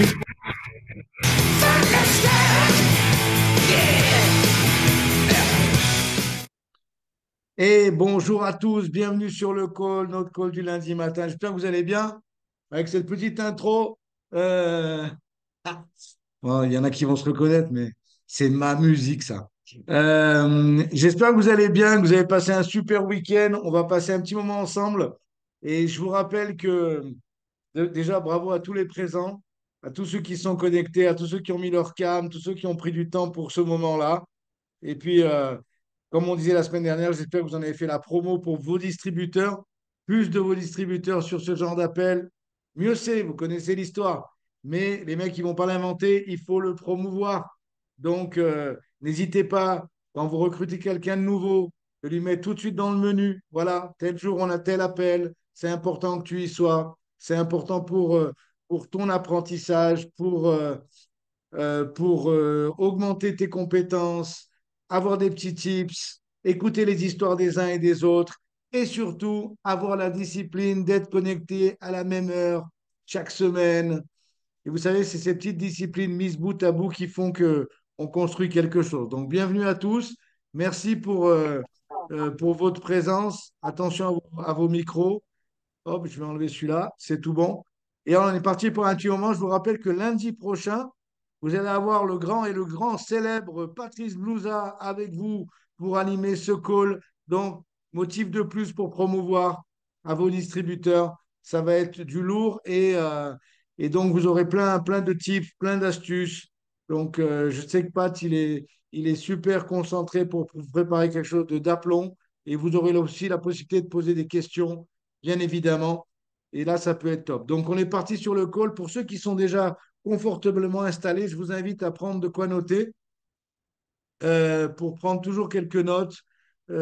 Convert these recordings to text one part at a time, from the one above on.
suite. Et bonjour à tous, bienvenue sur le call, notre call du lundi matin. J'espère que vous allez bien avec cette petite intro. Euh, bon, il y en a qui vont se reconnaître, mais c'est ma musique, ça. J'espère que vous allez bien, que vous avez passé un super week-end. On va passer un petit moment ensemble. Et je vous rappelle que déjà, bravo à tous les présents, à tous ceux qui sont connectés, à tous ceux qui ont mis leur cam, tous ceux qui ont pris du temps pour ce moment-là. Et puis, comme on disait la semaine dernière, j'espère que vous en avez fait la promo pour vos distributeurs. Plus de vos distributeurs sur ce genre d'appel, mieux c'est, vous connaissez l'histoire. Mais les mecs, ils ne vont pas l'inventer, il faut le promouvoir. Donc, n'hésitez pas, quand vous recrutez quelqu'un de nouveau, de lui mettre tout de suite dans le menu. Voilà, tel jour, on a tel appel. C'est important que tu y sois. C'est important pour ton apprentissage, pour augmenter tes compétences, avoir des petits tips, écouter les histoires des uns et des autres et surtout avoir la discipline d'être connecté à la même heure chaque semaine. Et vous savez, c'est ces petites disciplines mises bout à bout qui font que on construit quelque chose. Donc, bienvenue à tous. Merci pour votre présence. Attention à vos micros. Hop, je vais enlever celui-là. C'est tout bon. Et on est parti pour un petit moment. Je vous rappelle que lundi prochain, vous allez avoir le grand et le grand célèbre Patrice Blouza avec vous pour animer ce call. Donc, motif de plus pour promouvoir à vos distributeurs. Ça va être du lourd et donc vous aurez plein de tips, plein d'astuces. Donc, je sais que Pat, il est super concentré pour préparer quelque chose de d'aplomb et vous aurez aussi la possibilité de poser des questions, bien évidemment. Et là, ça peut être top. Donc, on est parti sur le call. Pour ceux qui sont déjà confortablement installés, je vous invite à prendre de quoi noter pour prendre toujours quelques notes.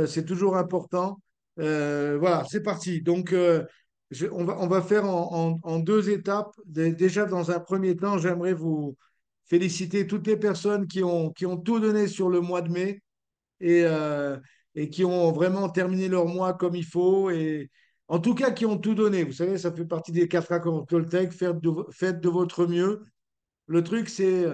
C'est toujours important. Voilà, c'est parti. Donc, on va faire en deux étapes. Déjà, dans un premier temps, j'aimerais vous féliciter toutes les personnes qui ont tout donné sur le mois de mai et, euh, et qui ont vraiment terminé leur mois comme il faut. Et en tout cas, qui ont tout donné. Vous savez, ça fait partie des 4 accords Toltec. Faites de votre mieux. Le truc, c'est,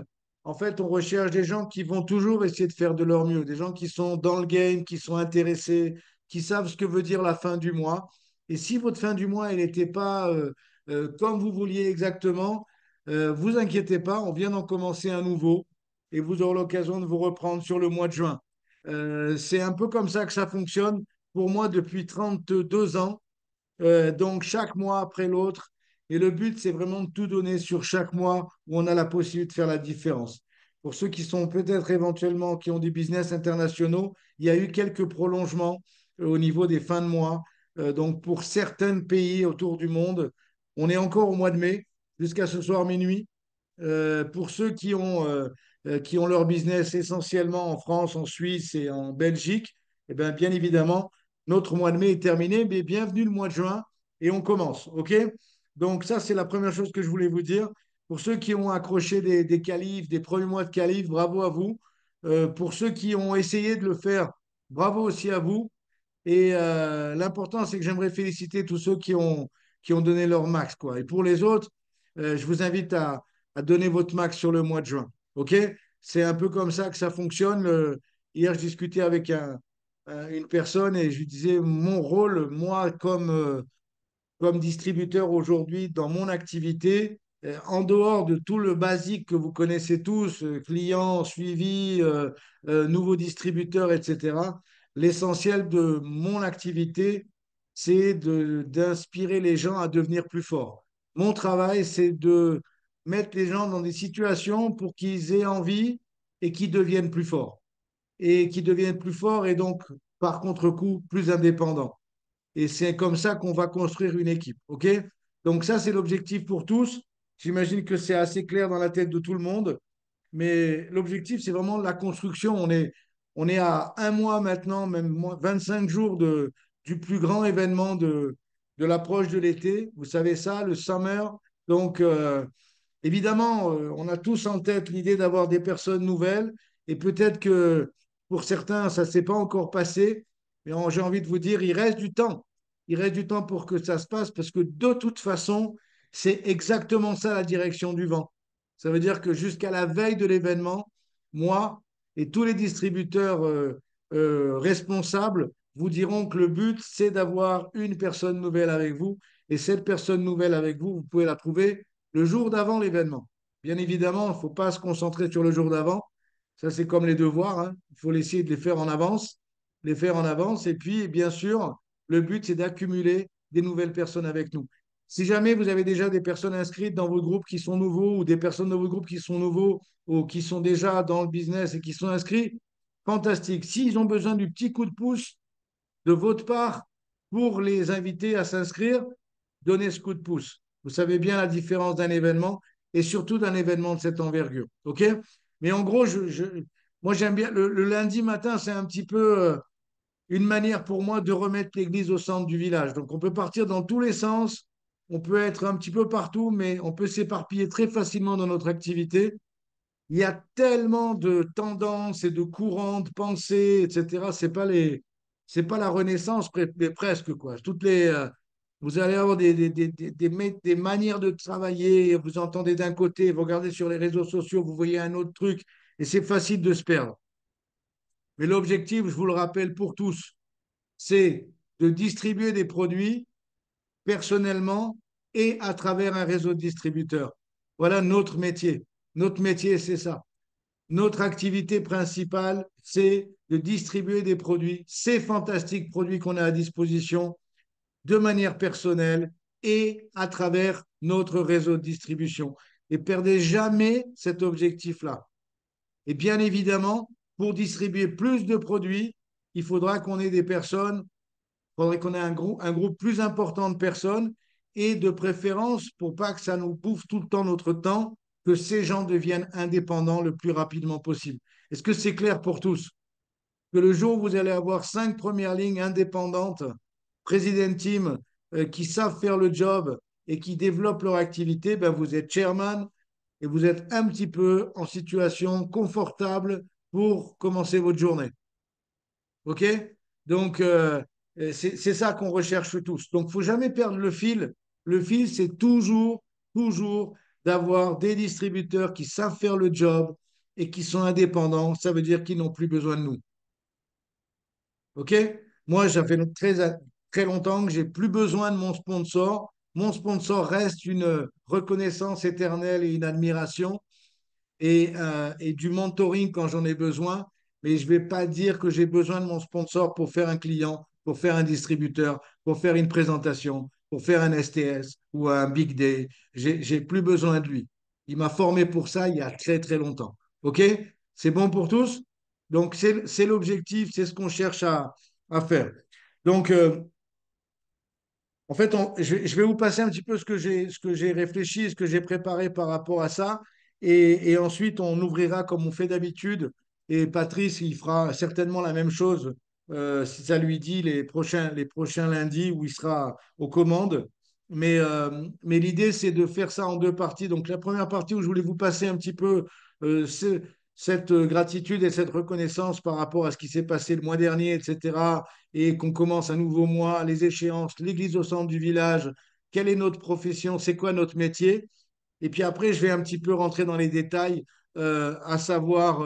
en fait, on recherche des gens qui vont toujours essayer de faire de leur mieux, des gens qui sont dans le game, qui sont intéressés, qui savent ce que veut dire la fin du mois. Et si votre fin du mois, elle n'était pas comme vous vouliez exactement, vous inquiétez pas, on vient d'en commencer un nouveau et vous aurez l'occasion de vous reprendre sur le mois de juin. C'est un peu comme ça que ça fonctionne pour moi depuis 32 ans. Donc, chaque mois après l'autre. Et le but, c'est vraiment de tout donner sur chaque mois où on a la possibilité de faire la différence. Pour ceux qui sont peut-être éventuellement, qui ont des business internationaux, il y a eu quelques prolongements au niveau des fins de mois. Donc, pour certains pays autour du monde, on est encore au mois de mai, jusqu'à ce soir minuit. Pour ceux qui ont leur business essentiellement en France, en Suisse et en Belgique, eh bien évidemment, notre mois de mai est terminé, mais bienvenue le mois de juin et on commence. OK? Donc, ça, c'est la première chose que je voulais vous dire. Pour ceux qui ont accroché des qualifs, des premiers mois de qualifs, bravo à vous. Pour ceux qui ont essayé de le faire, bravo aussi à vous. Et l'important, c'est que j'aimerais féliciter tous ceux qui ont donné leur max, quoi. Et pour les autres, je vous invite à donner votre max sur le mois de juin. OK? C'est un peu comme ça que ça fonctionne. Hier, je discutais avec une personne et je lui disais mon rôle, moi, comme distributeur aujourd'hui dans mon activité, en dehors de tout le basique que vous connaissez tous, clients, suivi, nouveaux distributeurs, etc., l'essentiel de mon activité, c'est d'inspirer les gens à devenir plus forts. Mon travail, c'est de mettre les gens dans des situations pour qu'ils aient envie et qu'ils deviennent plus forts. Et qu'ils deviennent plus forts et donc, par contre-coup, plus indépendants. Et c'est comme ça qu'on va construire une équipe. OK? Donc ça, c'est l'objectif pour tous. J'imagine que c'est assez clair dans la tête de tout le monde. Mais l'objectif, c'est vraiment la construction. On est à un mois maintenant, même 25 jours du plus grand événement de l'approche de l'été. Vous savez ça, le summer. Donc, évidemment, on a tous en tête l'idée d'avoir des personnes nouvelles. Et peut-être que pour certains, ça ne s'est pas encore passé. Mais j'ai envie de vous dire, il reste du temps. Il reste du temps pour que ça se passe parce que de toute façon, c'est exactement ça la direction du vent. Ça veut dire que jusqu'à la veille de l'événement, moi et tous les distributeurs responsables vous diront que le but, c'est d'avoir une personne nouvelle avec vous. Et cette personne nouvelle avec vous, vous pouvez la trouver le jour d'avant l'événement. Bien évidemment, il ne faut pas se concentrer sur le jour d'avant. Ça, c'est comme les devoirs, hein. Il faut essayer de les faire en avance, les faire en avance. Et puis, bien sûr, le but, c'est d'accumuler des nouvelles personnes avec nous. Si jamais vous avez déjà des personnes inscrites dans votre groupe qui sont nouveaux ou des personnes de votre groupe qui sont nouveaux ou qui sont déjà dans le business et qui sont inscrits, fantastique. S'ils ont besoin du petit coup de pouce de votre part pour les inviter à s'inscrire, donnez ce coup de pouce. Vous savez bien la différence d'un événement et surtout d'un événement de cette envergure. OK? Mais en gros, moi, j'aime bien le lundi matin, c'est un petit peu une manière pour moi de remettre l'église au centre du village. Donc, on peut partir dans tous les sens, on peut être un petit peu partout, mais on peut s'éparpiller très facilement dans notre activité. Il y a tellement de tendances et de courants de pensée, etc. C'est pas la Renaissance, mais presque quoi. Vous allez avoir des manières de travailler. Vous entendez d'un côté, vous regardez sur les réseaux sociaux, vous voyez un autre truc, et c'est facile de se perdre. Mais l'objectif, je vous le rappelle pour tous, c'est de distribuer des produits personnellement et à travers un réseau de distributeurs. Voilà notre métier. Notre métier, c'est ça. Notre activité principale, c'est de distribuer des produits, ces fantastiques produits qu'on a à disposition de manière personnelle et à travers notre réseau de distribution. Et perdez jamais cet objectif-là. Et bien évidemment, pour distribuer plus de produits, il faudra qu'on ait des personnes, il faudrait qu'on ait un groupe plus important de personnes et de préférence, pour pas que ça nous bouffe tout le temps notre temps, que ces gens deviennent indépendants le plus rapidement possible. Est-ce que c'est clair pour tous? Que le jour où vous allez avoir 5 premières lignes indépendantes, président team, qui savent faire le job et qui développent leur activité, ben vous êtes chairman et vous êtes un petit peu en situation confortable pour commencer votre journée. OK? Donc, c'est ça qu'on recherche tous. Donc, il ne faut jamais perdre le fil. Le fil, c'est toujours d'avoir des distributeurs qui savent faire le job et qui sont indépendants. Ça veut dire qu'ils n'ont plus besoin de nous. OK? Moi, ça fait très longtemps que j'ai plus besoin de mon sponsor. Mon sponsor reste une reconnaissance éternelle et une admiration et du mentoring quand j'en ai besoin. Mais je ne vais pas dire que j'ai besoin de mon sponsor pour faire un client, pour faire un distributeur, pour faire une présentation, pour faire un STS ou un Big Day. J'ai plus besoin de lui. Il m'a formé pour ça il y a très longtemps. OK? C'est bon pour tous? Donc, c'est l'objectif, c'est ce qu'on cherche à faire. Donc, en fait, je vais vous passer un petit peu ce que j'ai réfléchi, ce que j'ai préparé par rapport à ça. Et ensuite, on ouvrira comme on fait d'habitude. Et Patrice, il fera certainement la même chose, si ça lui dit, les prochains lundis où il sera aux commandes. Mais l'idée, c'est de faire ça en deux parties. Donc, la première partie où je voulais vous passer un petit peu cette gratitude et cette reconnaissance par rapport à ce qui s'est passé le mois dernier, etc. Et qu'on commence un nouveau mois, les échéances, l'église au centre du village, quelle est notre profession, c'est quoi notre métier. Et puis après, je vais un petit peu rentrer dans les détails, à savoir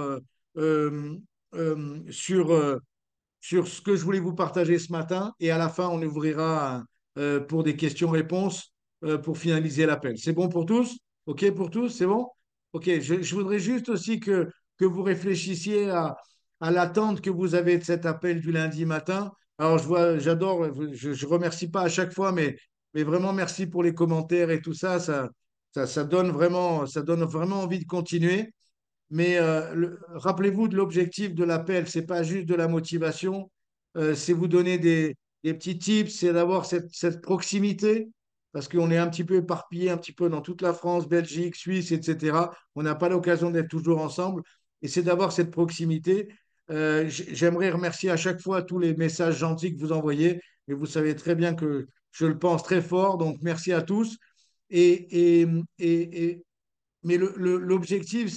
euh, sur, sur ce que je voulais vous partager ce matin. Et à la fin, on ouvrira pour des questions-réponses pour finaliser l'appel. C'est bon pour tous? OK pour tous? C'est bon? OK. Je voudrais juste aussi que vous réfléchissiez à l'attente que vous avez de cet appel du lundi matin. Alors, j'adore, je ne remercie pas à chaque fois, mais vraiment merci pour les commentaires et tout ça. Ça donne vraiment envie de continuer. Mais rappelez-vous de l'objectif de l'appel, c'est pas juste de la motivation, c'est vous donner des petits tips, c'est d'avoir cette proximité, parce qu'on est un petit peu éparpillé, un petit peu dans toute la France, Belgique, Suisse, etc. On n'a pas l'occasion d'être toujours ensemble, et c'est d'avoir cette proximité. J'aimerais remercier à chaque fois tous les messages gentils que vous envoyez, mais vous savez très bien que je le pense très fort, donc merci à tous. Et, et, et, mais l'objectif,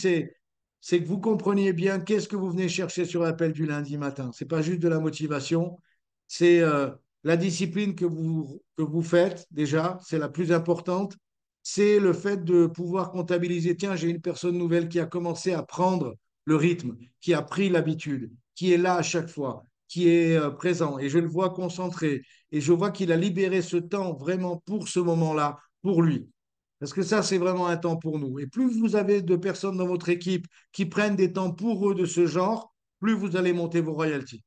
c'est que vous compreniez bien qu'est-ce que vous venez chercher sur l'appel du lundi matin. C'est pas juste de la motivation, c'est la discipline que vous faites déjà, c'est la plus importante. c'est le fait de pouvoir comptabiliser. Tiens, j'ai une personne nouvelle qui a commencé à prendre le rythme, qui a pris l'habitude, qui est là à chaque fois, qui est présent. Et je le vois concentré. Et je vois qu'il a libéré ce temps vraiment pour ce moment-là, pour lui. Parce que ça, c'est vraiment un temps pour nous. Et plus vous avez de personnes dans votre équipe qui prennent des temps pour eux de ce genre, plus vous allez monter vos royalties.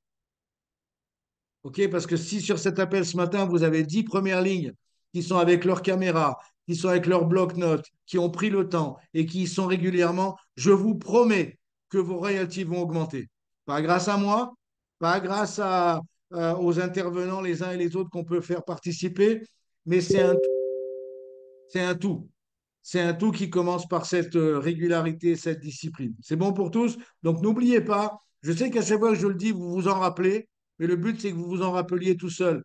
OK? Parce que si sur cet appel ce matin, vous avez 10 premières lignes qui sont avec leur caméra, qui sont avec leur bloc-notes, qui ont pris le temps et qui y sont régulièrement, je vous promets que vos royalties vont augmenter. Pas grâce à moi, pas grâce aux intervenants les uns et les autres qu'on peut faire participer, mais c'est un tout. C'est un tout qui commence par cette régularité, cette discipline. C'est bon pour tous? Donc n'oubliez pas, je sais qu'à chaque fois que je le dis, vous vous en rappelez, mais le but, c'est que vous vous en rappeliez tout seul.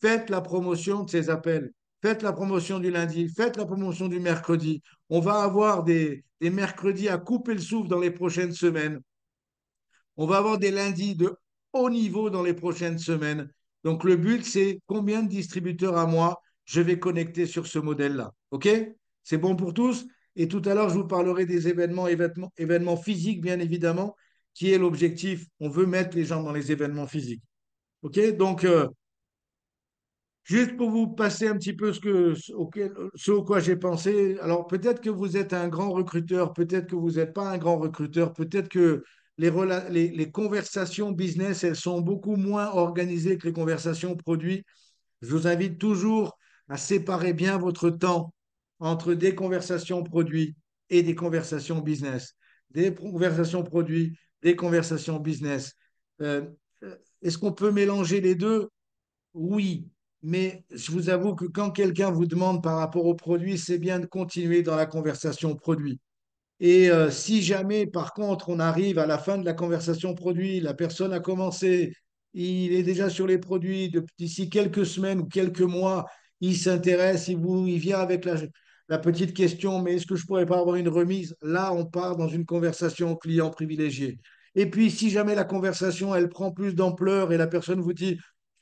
Faites la promotion de ces appels. Faites la promotion du lundi, faites la promotion du mercredi. On va avoir des mercredis à couper le souffle dans les prochaines semaines. On va avoir des lundis de haut niveau dans les prochaines semaines. Donc le but, c'est combien de distributeurs à moi je vais connecter sur ce modèle-là. OK? C'est bon pour tous? Et tout à l'heure, je vous parlerai des événements physiques, bien évidemment, qui est l'objectif. On veut mettre les gens dans les événements physiques. OK? Donc, juste pour vous passer un petit peu ce au quoi j'ai pensé. Alors, peut-être que vous êtes un grand recruteur, peut-être que vous n'êtes pas un grand recruteur, peut-être que les conversations business, elles sont beaucoup moins organisées que les conversations produits. Je vous invite toujours à séparer bien votre temps entre des conversations produits et des conversations business. Des conversations produits, des conversations business. Euh, Est-ce qu'on peut mélanger les deux? Oui, mais je vous avoue que quand quelqu'un vous demande par rapport au produit, c'est bien de continuer dans la conversation produit. Et si jamais, par contre, on arrive à la fin de la conversation produit, la personne a commencé, il est déjà sur les produits, d'ici quelques semaines ou quelques mois, il s'intéresse, il vient avec la petite question, mais est-ce que je pourrais pas avoir une remise? Là, on part dans une conversation client privilégié. Et puis, si jamais la conversation, elle prend plus d'ampleur et la personne vous dit,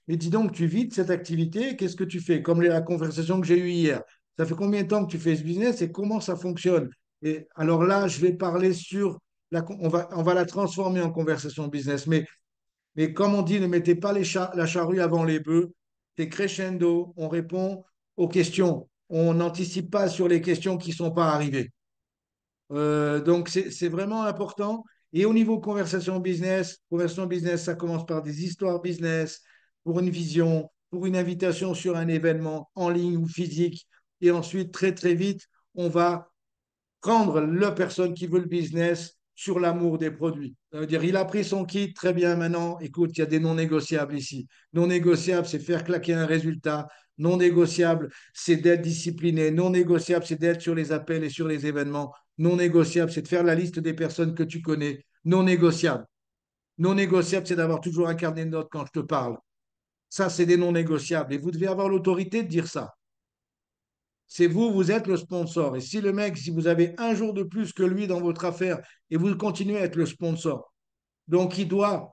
mais dis donc, tu vis de cette activité, qu'est-ce que tu fais? Comme la conversation que j'ai eue hier. Ça fait combien de temps que tu fais ce business et comment ça fonctionne? Et alors là, je vais parler sur on va la transformer en conversation business. Mais comme on dit, ne mettez pas la charrue avant les bœufs. C'est crescendo. On répond aux questions. On n'anticipe pas sur les questions qui ne sont pas arrivées. Donc, c'est vraiment important. Et au niveau conversation business, ça commence par des histoires business, pour une vision, pour une invitation sur un événement en ligne ou physique. Et ensuite, très, très vite, on va prendre la personne qui veut le business sur l'amour des produits. Ça veut dire, il a pris son kit, très bien, maintenant, écoute, il y a des non négociables ici. Non négociable, c'est faire claquer un résultat. Non négociable, c'est d'être discipliné. Non négociable, c'est d'être sur les appels et sur les événements. Non négociable, c'est de faire la liste des personnes que tu connais. Non négociable. Non négociable, c'est d'avoir toujours un carnet de notes quand je te parle. Ça, c'est des non négociables. Et vous devez avoir l'autorité de dire ça. C'est vous, vous êtes le sponsor. Et si le mec, si vous avez un jour de plus que lui dans votre affaire et vous continuez à être le sponsor, donc il doit,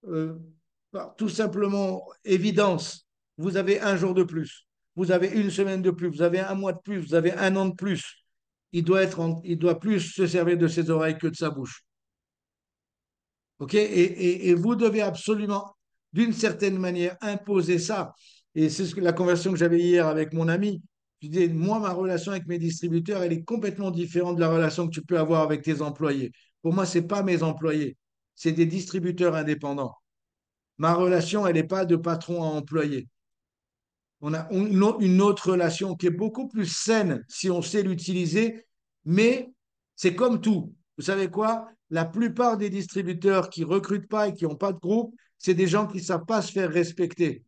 euh, par tout simplement évidence, vous avez un jour de plus, vous avez une semaine de plus, vous avez un mois de plus, vous avez un an de plus. Il doit plus se servir de ses oreilles que de sa bouche. OK? Et vous devez absolument, d'une certaine manière, imposer ça. Et c'est la conversation que j'avais hier avec mon ami. Je disais, moi, ma relation avec mes distributeurs, elle est complètement différente de la relation que tu peux avoir avec tes employés. Pour moi, ce n'est pas mes employés, c'est des distributeurs indépendants. Ma relation, elle n'est pas de patron à employé. On a une autre relation qui est beaucoup plus saine si on sait l'utiliser, mais c'est comme tout. Vous savez quoi? La plupart des distributeurs qui recrutent pas et qui n'ont pas de groupe, c'est des gens qui ne savent pas se faire respecter,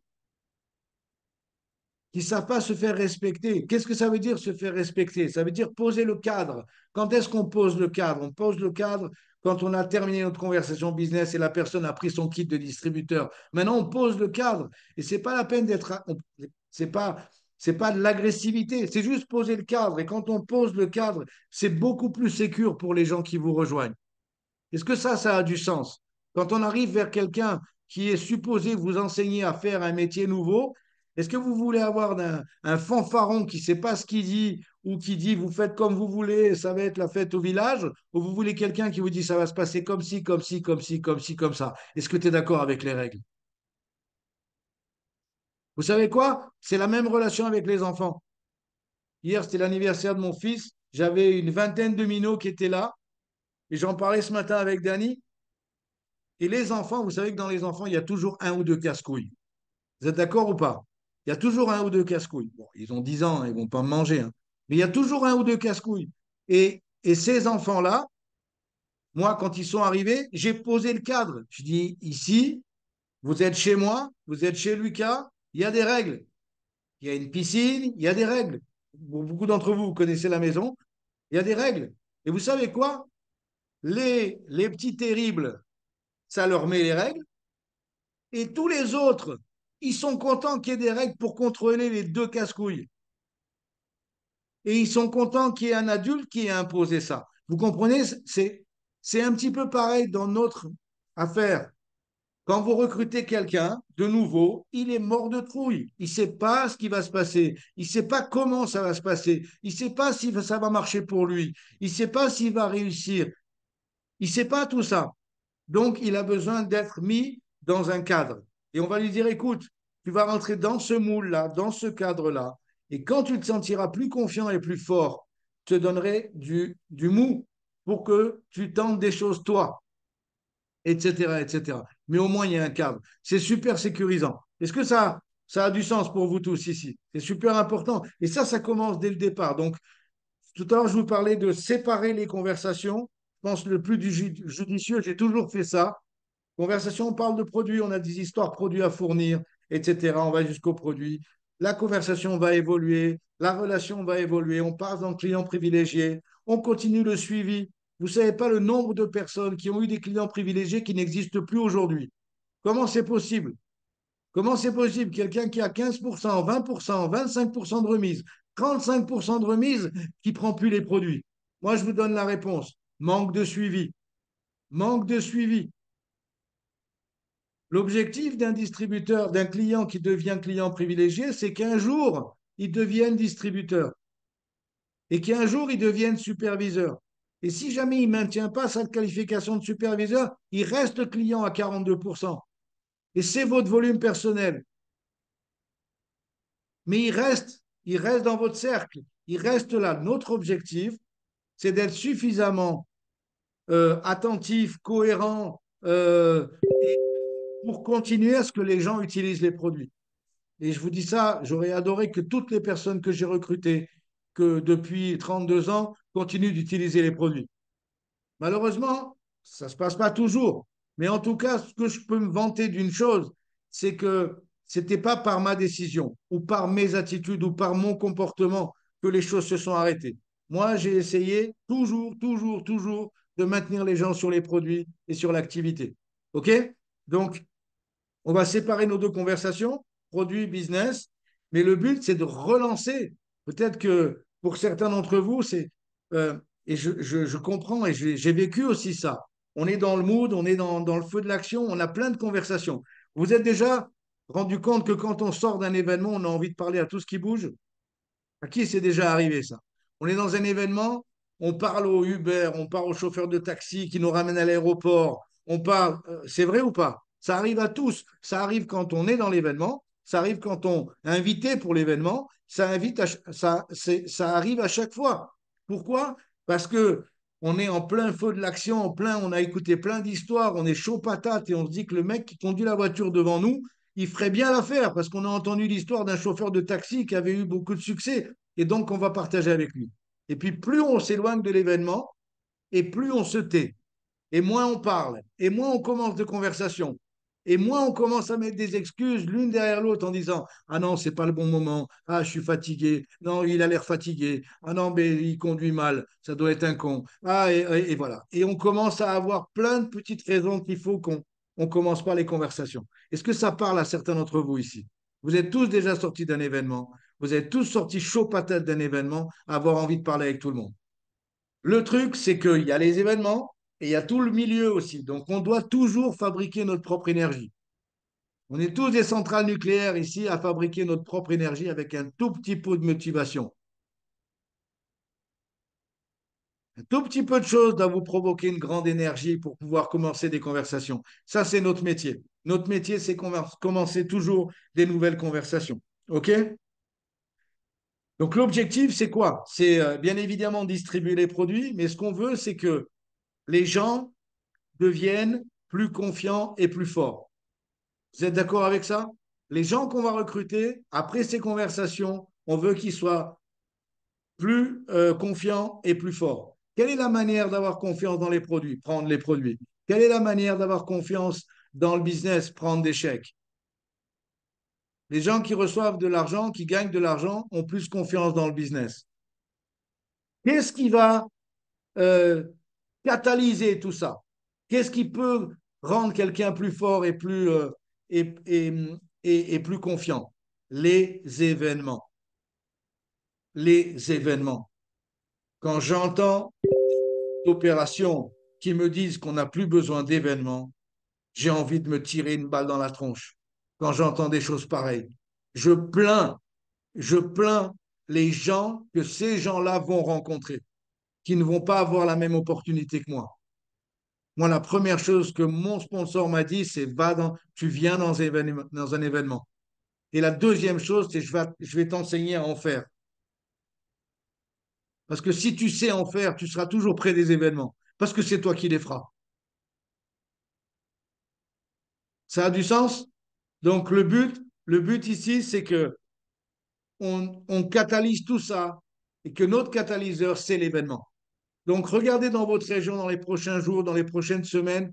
qui ne savent pas se faire respecter. Qu'est-ce que ça veut dire se faire respecter? Ça veut dire poser le cadre. Quand est-ce qu'on pose le cadre? On pose le cadre quand on a terminé notre conversation business et la personne a pris son kit de distributeur. Maintenant, on pose le cadre. Et c'est pas la peine d'être. C'est pas. C'est pas de l'agressivité, c'est juste poser le cadre. Et quand on pose le cadre, c'est beaucoup plus sécure pour les gens qui vous rejoignent. Est-ce que ça a du sens? Quand on arrive vers quelqu'un qui est supposé vous enseigner à faire un métier nouveau, Est-ce que vous voulez avoir un fanfaron qui ne sait pas ce qu'il dit ou qui dit vous faites comme vous voulez, ça va être la fête au village, ou vous voulez quelqu'un qui vous dit ça va se passer comme ci, comme ci, comme ci, comme ci, comme ça? Est-ce que tu es d'accord avec les règles? Vous savez quoi? C'est la même relation avec les enfants. Hier, c'était l'anniversaire de mon fils. J'avais une vingtaine de minots qui étaient là. Et j'en parlais ce matin avec Dany. Et les enfants, vous savez que dans les enfants, il y a toujours un ou deux casse-couilles. Vous êtes d'accord ou pas? Il y a toujours un ou deux casse-couilles. Bon, ils ont 10 ans, hein, ils ne vont pas me manger, hein. Mais il y a toujours un ou deux casse-couilles. Et ces enfants-là, moi, quand ils sont arrivés, j'ai posé le cadre. Je dis, ici, vous êtes chez moi, vous êtes chez Lucas, il y a des règles. Il y a une piscine, il y a des règles. Beaucoup d'entre vous, vous connaissez la maison, il y a des règles. Et vous savez quoi? Les petits terribles, ça leur met les règles. Et tous les autres, ils sont contents qu'il y ait des règles pour contrôler les deux casse-couilles. Et ils sont contents qu'il y ait un adulte qui ait imposé ça. Vous comprenez? C'est un petit peu pareil dans notre affaire. Quand vous recrutez quelqu'un de nouveau, il est mort de trouille. Il ne sait pas ce qui va se passer. Il ne sait pas comment ça va se passer. Il ne sait pas si ça va marcher pour lui. Il ne sait pas s'il va réussir. Il ne sait pas tout ça. Donc, il a besoin d'être mis dans un cadre. Et on va lui dire, écoute, tu vas rentrer dans ce moule-là, dans ce cadre-là. Et quand tu te sentiras plus confiant et plus fort, je te donnerai du mou pour que tu tentes des choses toi, etc., etc. Mais au moins, il y a un cadre. C'est super sécurisant. Est-ce que ça a du sens pour vous tous ici? C'est super important. Et ça commence dès le départ. Donc, tout à l'heure, je vous parlais de séparer les conversations. Je pense le plus judicieux, j'ai toujours fait ça. Conversation, on parle de produits, on a des histoires produits à fournir, etc. On va jusqu'au produit. La conversation va évoluer, la relation va évoluer, on passe dans le client privilégié, on continue le suivi. Vous ne savez pas le nombre de personnes qui ont eu des clients privilégiés qui n'existent plus aujourd'hui. Comment c'est possible? Comment c'est possible? Quelqu'un qui a 15%, 20%, 25% de remise, 35% de remise, qui ne prend plus les produits. Moi, je vous donne la réponse. Manque de suivi. Manque de suivi. L'objectif d'un distributeur, d'un client qui devient client privilégié, c'est qu'un jour, il devienne distributeur et qu'un jour, il devienne superviseur. Et si jamais il ne maintient pas sa qualification de superviseur, il reste client à 42%. Et c'est votre volume personnel. Mais il reste dans votre cercle. Il reste là. Notre objectif, c'est d'être suffisamment attentif, cohérent et pour continuer à ce que les gens utilisent les produits. Et je vous dis ça, j'aurais adoré que toutes les personnes que j'ai recrutées, que depuis 32 ans, continuent d'utiliser les produits. Malheureusement, ça ne se passe pas toujours. Mais en tout cas, ce que je peux me vanter d'une chose, c'est que ce n'était pas par ma décision ou par mes attitudes ou par mon comportement que les choses se sont arrêtées. Moi, j'ai essayé toujours, toujours, toujours de maintenir les gens sur les produits et sur l'activité. OK? Donc, on va séparer nos deux conversations, produit, business, mais le but, c'est de relancer. Peut-être que pour certains d'entre vous, euh, et je comprends, et j'ai vécu aussi ça. On est dans le mood, on est dans le feu de l'action, on a plein de conversations. Vous êtes déjà rendu compte que quand on sort d'un événement, on a envie de parler à tout ce qui bouge? À qui c'est déjà arrivé ça? On est dans un événement, on parle au Uber, on parle au chauffeur de taxi qui nous ramène à l'aéroport, on parle, c'est vrai ou pas? Ça arrive à tous. Ça arrive quand on est dans l'événement, ça arrive quand on est invité pour l'événement, ça arrive à chaque fois. Pourquoi? Parce que on est en plein feu de l'action, on a écouté plein d'histoires, on est chaud patate et on se dit que le mec qui conduit la voiture devant nous, il ferait bien l'affaire parce qu'on a entendu l'histoire d'un chauffeur de taxi qui avait eu beaucoup de succès et donc on va partager avec lui. Et puis plus on s'éloigne de l'événement et plus on se tait et moins on parle et moins on commence de conversation et moins on commence à mettre des excuses l'une derrière l'autre en disant ah non c'est pas le bon moment, ah je suis fatigué, non il a l'air fatigué, ah non mais il conduit mal, ça doit être un con, ah et voilà et on commence à avoir plein de petites raisons qu'il faut qu'on commence par les conversations. Est-ce que ça parle à certains d'entre vous ici? Vous êtes tous déjà sortis d'un événement, vous êtes tous sortis chaud patate d'un événement, à avoir envie de parler avec tout le monde. Le truc, c'est qu'il y a les événements et il y a tout le milieu aussi. Donc, on doit toujours fabriquer notre propre énergie. On est tous des centrales nucléaires ici à fabriquer notre propre énergie avec un tout petit peu de motivation. Un tout petit peu de choses doit vous provoquer une grande énergie pour pouvoir commencer des conversations. Ça, c'est notre métier. Notre métier, c'est commencer toujours des nouvelles conversations. OK? Donc, l'objectif, c'est quoi? C'est bien évidemment distribuer les produits, mais ce qu'on veut, c'est que les gens deviennent plus confiants et plus forts. Vous êtes d'accord avec ça? Les gens qu'on va recruter, après ces conversations, on veut qu'ils soient plus confiants et plus forts. Quelle est la manière d'avoir confiance dans les produits? Prendre les produits. Quelle est la manière d'avoir confiance dans le business? Prendre des chèques. Les gens qui reçoivent de l'argent, qui gagnent de l'argent, ont plus confiance dans le business. Qu'est-ce qui va euh, catalyser tout ça? Qu'est-ce qui peut rendre quelqu'un plus fort et et, et, et plus confiant? Les événements. Les événements. Quand j'entends d'opérations qui me disent qu'on n'a plus besoin d'événements, j'ai envie de me tirer une balle dans la tronche. Quand j'entends des choses pareilles, je plains, je plains les gens que ces gens-là vont rencontrer, qui ne vont pas avoir la même opportunité que moi. Moi, la première chose que mon sponsor m'a dit, c'est tu viens dans un événement. Et la deuxième chose, c'est je vais t'enseigner à en faire. Parce que si tu sais en faire, tu seras toujours près des événements. Parce que c'est toi qui les feras. Ça a du sens? Donc le but ici, c'est que on catalyse tout ça et que notre catalyseur, c'est l'événement. Donc regardez dans votre région dans les prochains jours, dans les prochaines semaines,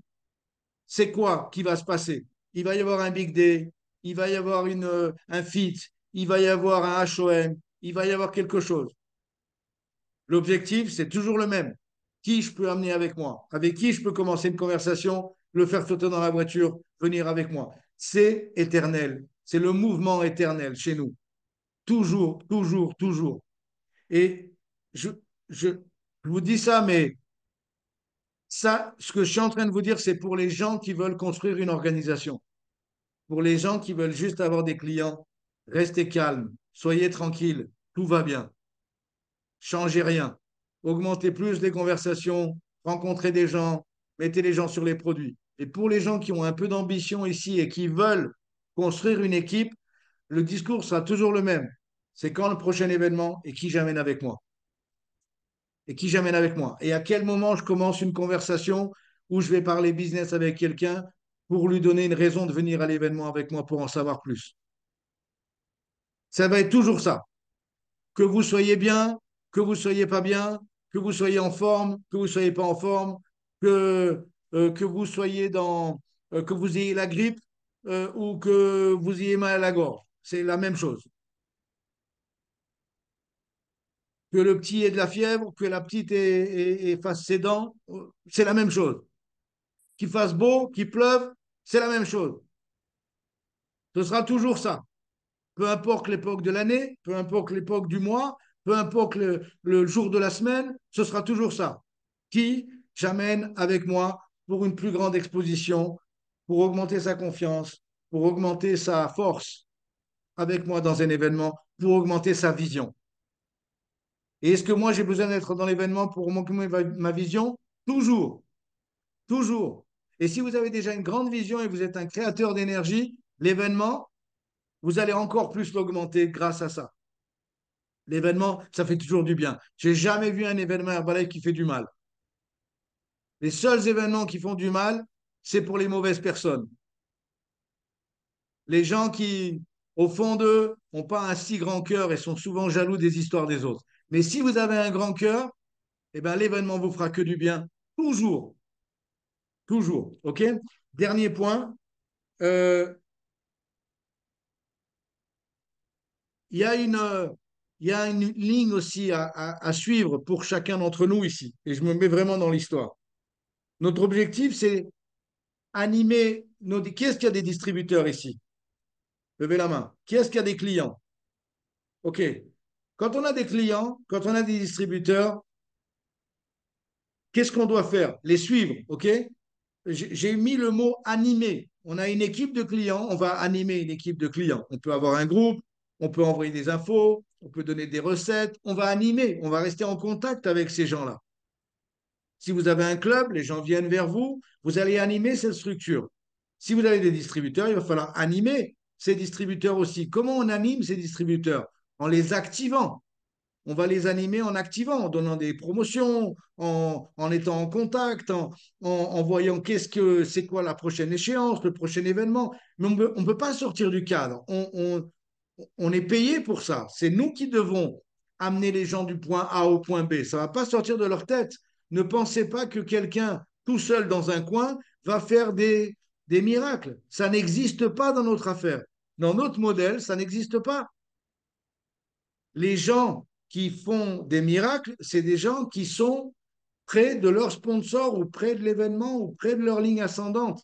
c'est quoi qui va se passer? Il va y avoir un Big Day, il va y avoir un FIT, il va y avoir un HOM, il va y avoir quelque chose. L'objectif, c'est toujours le même. Qui je peux amener avec moi? Avec qui je peux commencer une conversation, le faire sauter dans la voiture, venir avec moi? C'est éternel. C'est le mouvement éternel chez nous. Toujours, toujours, toujours. Et je, je, je vous dis ça, mais ça, ce que je suis en train de vous dire, c'est pour les gens qui veulent construire une organisation. Pour les gens qui veulent juste avoir des clients, restez calme, soyez tranquille, tout va bien. Changez rien. Augmentez plus les conversations, rencontrez des gens, mettez les gens sur les produits. Et pour les gens qui ont un peu d'ambition ici et qui veulent construire une équipe, le discours sera toujours le même. C'est quand le prochain événement et qui j'amène avec moi. Et qui j'amène avec moi. Et à quel moment je commence une conversation où je vais parler business avec quelqu'un pour lui donner une raison de venir à l'événement avec moi pour en savoir plus. Ça va être toujours ça. Que vous soyez bien, que vous soyez pas bien, que vous soyez en forme, que vous soyez pas en forme, que vous soyez que vous ayez la grippe ou que vous ayez mal à la gorge. C'est la même chose. Que le petit ait de la fièvre, que la petite fasse ses dents, c'est la même chose. Qu'il fasse beau, qu'il pleuve, c'est la même chose. Ce sera toujours ça. Peu importe l'époque de l'année, peu importe l'époque du mois, peu importe le jour de la semaine, ce sera toujours ça. Qui j'amène avec moi pour une plus grande exposition, pour augmenter sa confiance, pour augmenter sa force avec moi dans un événement, pour augmenter sa vision. Et est-ce que moi j'ai besoin d'être dans l'événement pour augmenter ma vision? Toujours, toujours. Et si vous avez déjà une grande vision et vous êtes un créateur d'énergie, l'événement, vous allez encore plus l'augmenter grâce à ça. L'événement, ça fait toujours du bien. J'ai jamais vu un événement Herbalife qui fait du mal. Les seuls événements qui font du mal, c'est pour les mauvaises personnes. Les gens qui, au fond d'eux, n'ont pas un si grand cœur et sont souvent jaloux des histoires des autres. Mais si vous avez un grand cœur, eh ben, l'événement vous fera que du bien. Toujours. Toujours. OK? Dernier point. Euh, Il y a il y a une ligne aussi à suivre pour chacun d'entre nous ici. Et je me mets vraiment dans l'histoire. Notre objectif, c'est animer nos. Qui est-ce qu'il y a des distributeurs ici? Levez la main. Qui est-ce qu'il y a des clients? OK. Quand on a des clients, quand on a des distributeurs, qu'est-ce qu'on doit faire? Les suivre. OK? J'ai mis le mot animer. on a une équipe de clients, on va animer une équipe de clients. On peut avoir un groupe, on peut envoyer des infos, on peut donner des recettes, on va animer, on va rester en contact avec ces gens-là. Si vous avez un club, les gens viennent vers vous, vous allez animer cette structure. Si vous avez des distributeurs, il va falloir animer ces distributeurs aussi. Comment on anime ces distributeurs? En les activant. On va les animer en activant, en donnant des promotions, en étant en contact, en voyant c'est quoi la prochaine échéance, le prochain événement. Mais on ne peut pas sortir du cadre. On est payé pour ça. C'est nous qui devons amener les gens du point A au point B. Ça ne va pas sortir de leur tête. Ne pensez pas que quelqu'un tout seul dans un coin va faire des miracles. Ça n'existe pas dans notre affaire. Dans notre modèle, ça n'existe pas. Les gens qui font des miracles, c'est des gens qui sont près de leur sponsor ou près de l'événement ou près de leur ligne ascendante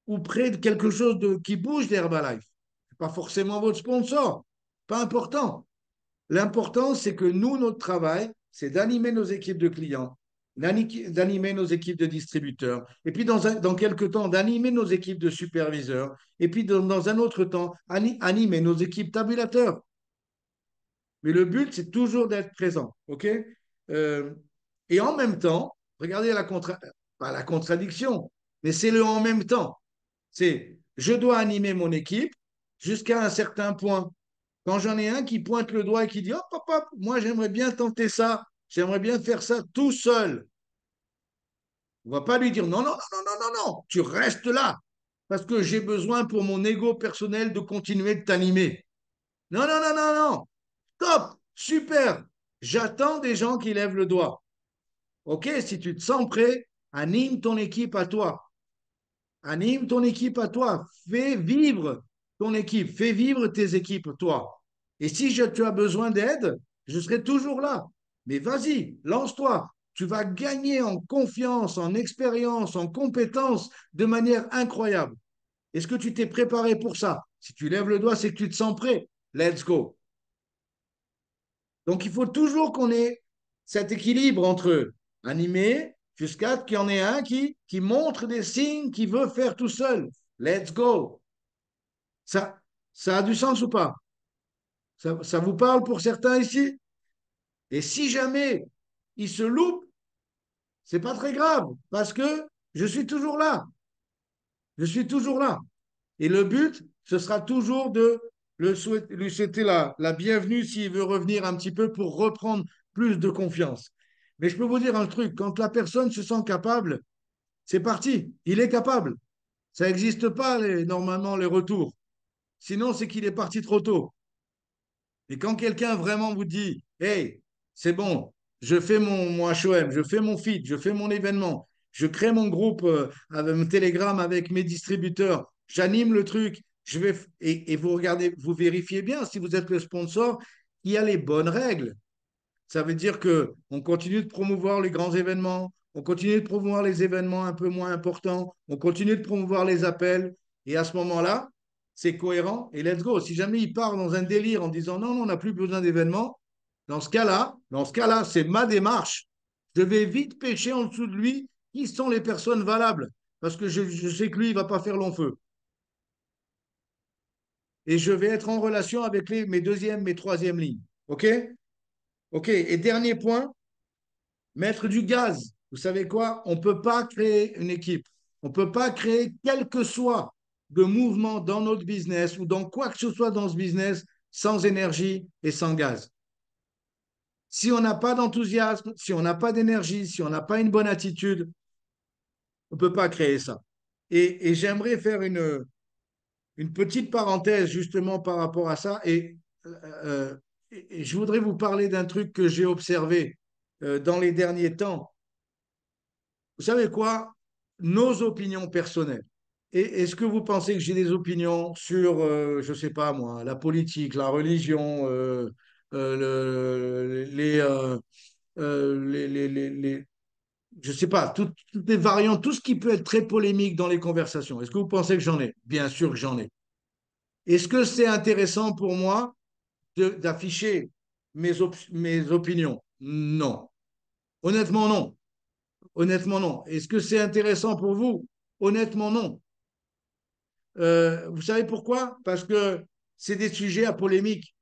ou près de quelque chose qui bouge d'Herbalife. Ce n'est pas forcément votre sponsor, pas important. L'important, c'est que nous, notre travail, c'est d'animer nos équipes de clients, d'animer nos équipes de distributeurs, et puis dans quelques temps, d'animer nos équipes de superviseurs, et puis dans un autre temps, animer nos équipes tabulateurs. Mais le but, c'est toujours d'être présent. OK? Euh, et en même temps, regardez pas la contradiction, mais c'est le en même temps. C'est je dois animer mon équipe jusqu'à un certain point. Quand j'en ai un qui pointe le doigt et qui dit hop, hop, hop, moi j'aimerais bien tenter ça, j'aimerais bien faire ça tout seul. On ne va pas lui dire non, non, non, non, non, non, non, tu restes là parce que j'ai besoin pour mon ego personnel de continuer de t'animer. Non, non, non, non, non. Top, super. J'attends des gens qui lèvent le doigt. OK, si tu te sens prêt, anime ton équipe à toi. Anime ton équipe à toi. Fais vivre ton équipe. Fais vivre tes équipes, toi. Et si tu as besoin d'aide, je serai toujours là. Mais vas-y, lance-toi. Tu vas gagner en confiance, en expérience, en compétence de manière incroyable. Est-ce que tu t'es préparé pour ça? Si tu lèves le doigt, c'est que tu te sens prêt. Let's go. Donc, il faut toujours qu'on ait cet équilibre entre animé jusqu'à qu'il y en ait un qui montre des signes qu'il veut faire tout seul. Let's go. Ça, ça a du sens ou pas? Ça vous parle pour certains ici? Et si jamais il se loupe, c'est pas très grave parce que je suis toujours là. Je suis toujours là. Et le but, ce sera toujours de lui souhaiter la bienvenue s'il veut revenir un petit peu pour reprendre plus de confiance. Mais je peux vous dire un truc, quand la personne se sent capable, c'est parti, il est capable. Ça n'existe pas normalement les retours. Sinon, c'est qu'il est parti trop tôt. Et quand quelqu'un vraiment vous dit, hey, c'est bon, je fais mon HOM, je fais mon feed, je fais mon événement, je crée mon groupe avec mon Telegram avec mes distributeurs, j'anime le truc, et vous regardez, vous vérifiez bien si vous êtes le sponsor, il y a les bonnes règles. Ça veut dire que on continue de promouvoir les grands événements, on continue de promouvoir les événements un peu moins importants, on continue de promouvoir les appels, et à ce moment-là, c'est cohérent et let's go. Si jamais il part dans un délire en disant non, non, on n'a plus besoin d'événements, dans ce cas-là, c'est ma démarche. Je vais vite pêcher en dessous de lui qui sont les personnes valables, parce que je sais que lui, il ne va pas faire long feu. Et je vais être en relation avec mes deuxième, mes troisième lignes. OK? OK. Et dernier point, mettre du gaz. Vous savez quoi? On ne peut pas créer une équipe. On ne peut pas créer quel que soit de mouvement dans notre business ou dans quoi que ce soit dans ce business sans énergie et sans gaz. Si on n'a pas d'enthousiasme, si on n'a pas d'énergie, si on n'a pas une bonne attitude, on ne peut pas créer ça. Et j'aimerais faire une petite parenthèse justement par rapport à ça. Et je voudrais vous parler d'un truc que j'ai observé dans les derniers temps. Vous savez quoi? Nos opinions personnelles. Et est-ce que vous pensez que j'ai des opinions sur, je ne sais pas moi, la politique, la religion, je ne sais pas, toutes les variantes, tout ce qui peut être très polémique dans les conversations. Est-ce que vous pensez que j'en ai? Bien sûr que j'en ai. Est-ce que c'est intéressant pour moi d'afficher mes opinions? Non. Honnêtement, non. Honnêtement, non. Est-ce que c'est intéressant pour vous? Honnêtement, non. Vous savez pourquoi? Parce que c'est des sujets à polémique.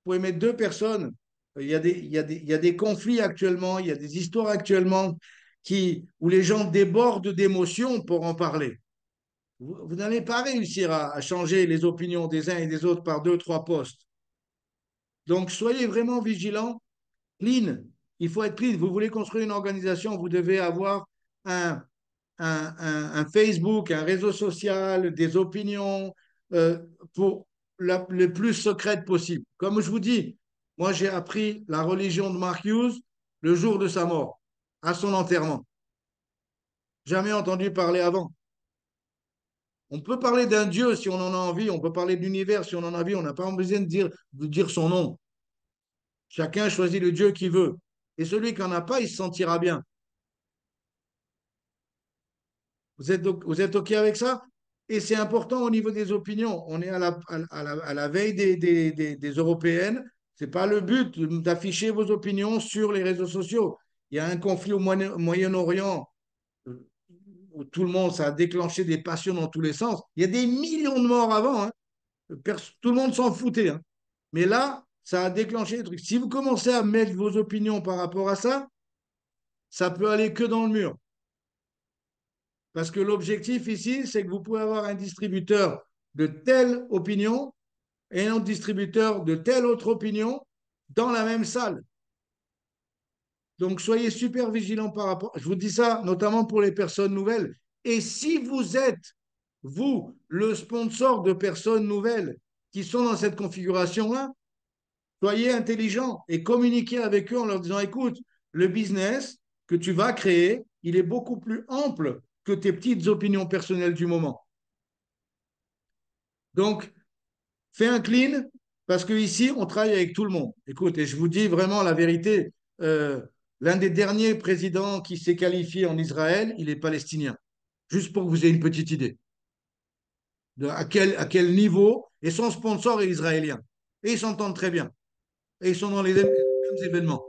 Vous pouvez mettre deux personnes. Il y a des conflits actuellement, il y a des histoires actuellement où les gens débordent d'émotions pour en parler. Vous n'allez pas réussir à changer les opinions des uns et des autres par deux, trois postes. Donc, soyez vraiment vigilants. Clean, il faut être clean. Vous voulez construire une organisation, vous devez avoir un, un Facebook, un réseau social, des opinions euh, pour les plus secrètes possible. Comme je vous dis, moi j'ai appris la religion de Mark Hughes le jour de sa mort, à son enterrement. Jamais entendu parler avant. On peut parler d'un Dieu si on en a envie, on peut parler de l'univers si on en a envie, on n'a pas besoin de dire son nom. Chacun choisit le Dieu qu'il veut. Et celui qui n'en a pas, il se sentira bien. Vous êtes OK avec ça? Et c'est important au niveau des opinions. On est à la veille des européennes. Ce n'est pas le but d'afficher vos opinions sur les réseaux sociaux. Il y a un conflit au Moyen-Orient euh, où tout le monde, ça a déclenché des passions dans tous les sens. Il y a des millions de morts avant, hein. Tout le monde s'en foutait, hein. Mais là, ça a déclenché des trucs. Si vous commencez à mettre vos opinions par rapport à ça, ça peut aller que dans le mur. Parce que l'objectif ici, c'est que vous pouvez avoir un distributeur de telle opinion et un autre distributeur de telle autre opinion dans la même salle. Donc, soyez super vigilants par rapport. Je vous dis ça notamment pour les personnes nouvelles. Et si vous êtes, vous, le sponsor de personnes nouvelles qui sont dans cette configuration-là, soyez intelligents et communiquez avec eux en leur disant, écoute, le business que tu vas créer, il est beaucoup plus ample que tes petites opinions personnelles du moment. Donc, fais un clean parce qu'ici, on travaille avec tout le monde. Écoute, et je vous dis vraiment la vérité, euh, l'un des derniers présidents qui s'est qualifié en Israël, il est palestinien. Juste pour que vous ayez une petite idée de à quel niveau, et son sponsor est israélien. Et ils s'entendent très bien. Et ils sont dans les mêmes événements.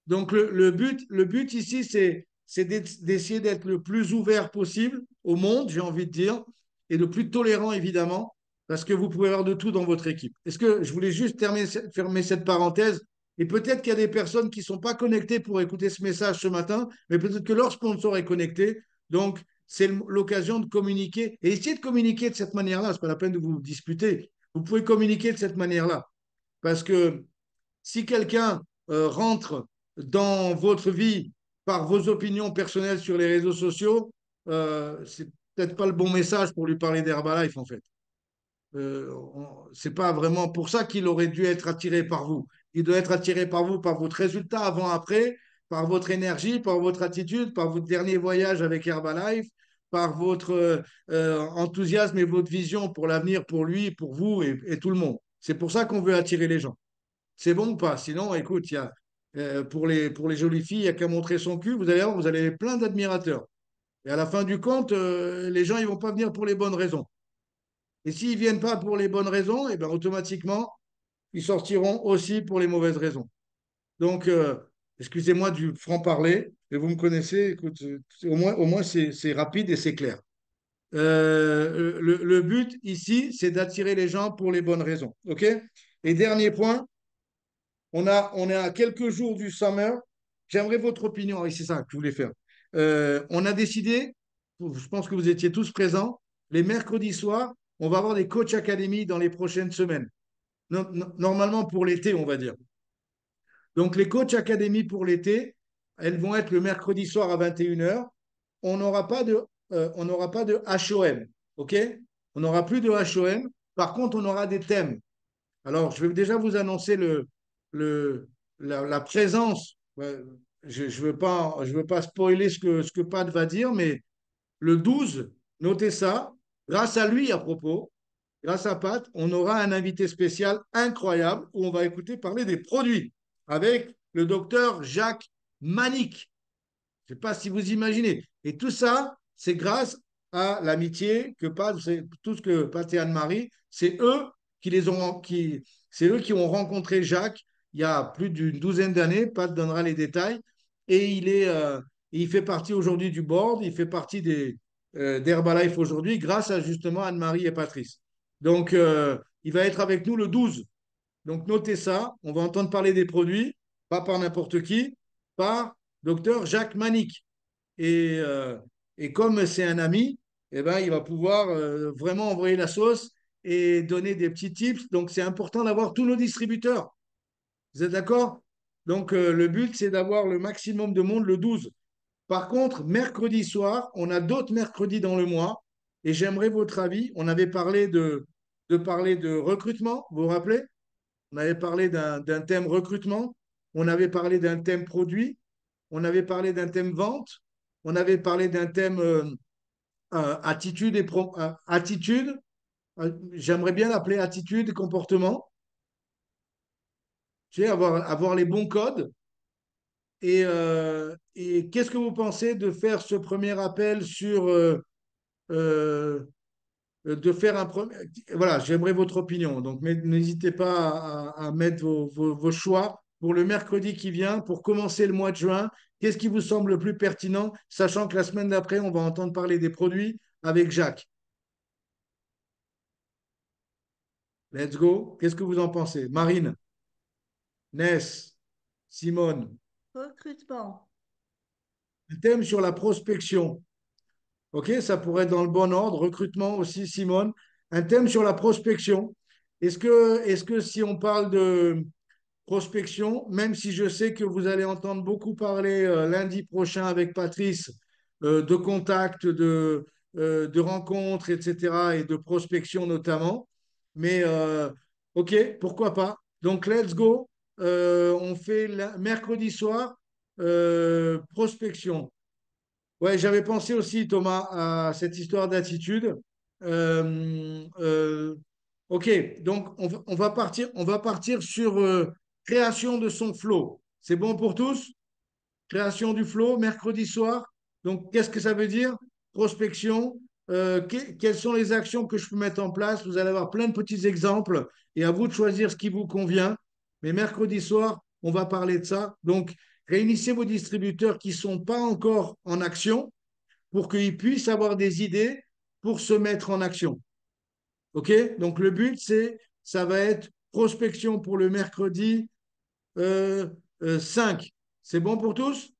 Donc le but ici, c'est d'essayer d'être le plus ouvert possible au monde, j'ai envie de dire, et le plus tolérant, évidemment, parce que vous pouvez avoir de tout dans votre équipe. Est-ce que je voulais juste fermer cette parenthèse, et peut-être qu'il y a des personnes qui ne sont pas connectées pour écouter ce message ce matin, mais peut-être que leur sponsor est connecté. Donc, c'est l'occasion de communiquer. Et essayez de communiquer de cette manière-là. Ce n'est pas la peine de vous disputer. Vous pouvez communiquer de cette manière-là. Parce que si quelqu'un rentre dans votre vie par vos opinions personnelles sur les réseaux sociaux, c'est peut-être pas le bon message pour lui parler d'Herbalife en fait. C'est pas vraiment pour ça qu'il aurait dû être attiré par vous. Il doit être attiré par vous, par votre résultat avant-après, par votre énergie, par votre attitude, par votre dernier voyage avec Herbalife, par votre enthousiasme et votre vision pour l'avenir, pour lui, pour vous et tout le monde. C'est pour ça qu'on veut attirer les gens. C'est bon ou pas? Sinon, écoute, pour les jolies filles, il n'y a qu'à montrer son cul. Vous allez voir, vous avez plein d'admirateurs. Et à la fin du compte, les gens, ils vont pas venir pour les bonnes raisons. Et s'ils viennent pas pour les bonnes raisons, eh ben, automatiquement, ils sortiront aussi pour les mauvaises raisons. Donc, excusez-moi du franc-parler, et vous me connaissez, écoute, au moins c'est rapide et c'est clair. Le but ici, c'est d'attirer les gens pour les bonnes raisons. OK? Et dernier point, on est à quelques jours du summer. J'aimerais votre opinion. Oui, c'est ça que je voulais faire. On a décidé, je pense que vous étiez tous présents, les mercredis soirs, on va avoir des coach academy dans les prochaines semaines. Normalement pour l'été, on va dire. Donc, les coach academy pour l'été, elles vont être le mercredi soir à 21h. On n'aura pas on n'aura pas de HOM. OK? On n'aura plus de HOM. Par contre, on aura des thèmes. Alors, je vais déjà vous annoncer le, la présence. Je ne veux pas spoiler ce que Pat va dire, mais le 12, notez ça, grâce à lui à propos, grâce à Pat, on aura un invité spécial incroyable où on va écouter parler des produits avec le docteur Jacques Manic. Je ne sais pas si vous imaginez. Et tout ça, c'est grâce à l'amitié que Pat, c'est tout ce que Pat et Anne-Marie, c'est eux c'est eux qui ont rencontré Jacques il y a plus d'une douzaine d'années. Pat donnera les détails. Et il fait partie aujourd'hui du board, il fait partie d'Herbalife aujourd'hui grâce à justement Anne-Marie et Patrice. Donc, il va être avec nous le 12. Donc, notez ça. On va entendre parler des produits, pas par n'importe qui, par docteur Jacques Manic. Et, euh, et comme c'est un ami, eh ben, il va pouvoir vraiment envoyer la sauce et donner des petits tips. Donc, c'est important d'avoir tous nos distributeurs. Vous êtes d'accord? Donc, le but, c'est d'avoir le maximum de monde le 12. Par contre, mercredi soir, on a d'autres mercredis dans le mois et j'aimerais votre avis. On avait parlé de parler de recrutement, vous vous rappelez? On avait parlé d'un thème recrutement, on avait parlé d'un thème produit, on avait parlé d'un thème vente, on avait parlé d'un thème attitude attitude. J'aimerais bien l'appeler attitude et comportement. Tu sais, avoir les bons codes. Et qu'est-ce que vous pensez de faire ce premier appel sur euh, de faire un premier. Voilà, j'aimerais votre opinion. Donc, n'hésitez pas à mettre vos choix pour le mercredi qui vient, pour commencer le mois de juin. Qu'est-ce qui vous semble le plus pertinent, sachant que la semaine d'après, on va entendre parler des produits avec Jacques. Let's go. Qu'est-ce que vous en pensez? Marine, Ness, Simone, Recrutement. un thème sur la prospection. OK, ça pourrait être dans le bon ordre. Recrutement aussi, Simone. Un thème sur la prospection. Est-ce que si on parle de prospection, même si je sais que vous allez entendre beaucoup parler lundi prochain avec Patrice de contacts, de rencontres, etc., et de prospection notamment. Mais OK, pourquoi pas. Donc, let's go. On fait mercredi soir, prospection. Ouais, j'avais pensé aussi, Thomas, à cette histoire d'attitude. Euh, euh, ok, donc on va partir sur création de son flow. C'est bon pour tous? Création du flow, mercredi soir. Donc, qu'est-ce que ça veut dire? Prospection. Quelles sont les actions que je peux mettre en place? Vous allez avoir plein de petits exemples et à vous de choisir ce qui vous convient. Mais mercredi soir, on va parler de ça. Donc, réunissez vos distributeurs qui ne sont pas encore en action pour qu'ils puissent avoir des idées pour se mettre en action. OK? Donc, le but, ça va être prospection pour le mercredi euh, 5. C'est bon pour tous?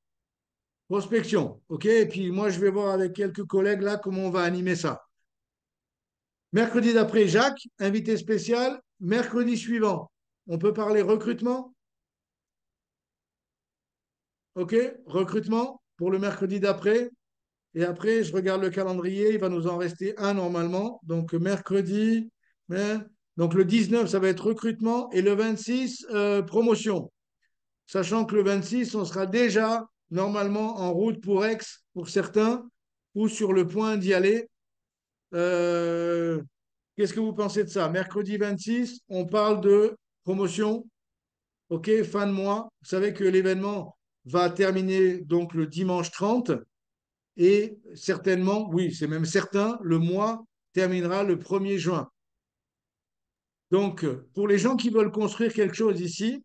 Prospection. OK? Et puis, moi, je vais voir avec quelques collègues là comment on va animer ça. Mercredi d'après, Jacques, invité spécial. Mercredi suivant, on peut parler recrutement. OK? Recrutement pour le mercredi d'après. Et après, je regarde le calendrier, il va nous en rester un normalement. Donc, mercredi, hein, donc le 19, ça va être recrutement et le 26, promotion. Sachant que le 26, on sera déjà normalement en route pour Aix pour certains ou sur le point d'y aller. Euh, Qu'est-ce que vous pensez de ça? Mercredi 26, on parle de promotion. OK, fin de mois. Vous savez que l'événement va terminer donc le dimanche 30. Et certainement, oui, c'est même certain, le mois terminera le 1er juin. Donc, pour les gens qui veulent construire quelque chose ici,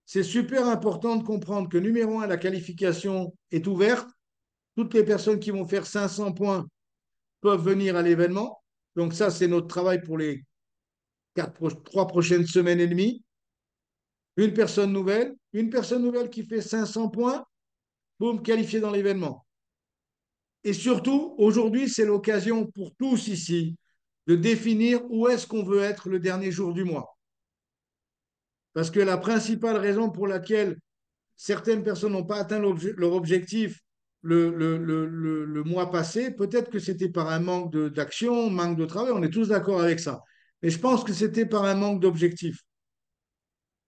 c'est super important de comprendre que numéro un, la qualification est ouverte. Toutes les personnes qui vont faire 500 points peuvent venir à l'événement. Donc ça, c'est notre travail pour les 3 prochaines semaines et demie. Une personne nouvelle qui fait 500 points, boum, qualifiée dans l'événement. Et surtout, aujourd'hui, c'est l'occasion pour tous ici de définir où est-ce qu'on veut être le dernier jour du mois. Parce que la principale raison pour laquelle certaines personnes n'ont pas atteint leur objectif le mois passé, peut-être que c'était par un manque d'action, manque de travail, on est tous d'accord avec ça. Mais je pense que c'était par un manque d'objectif.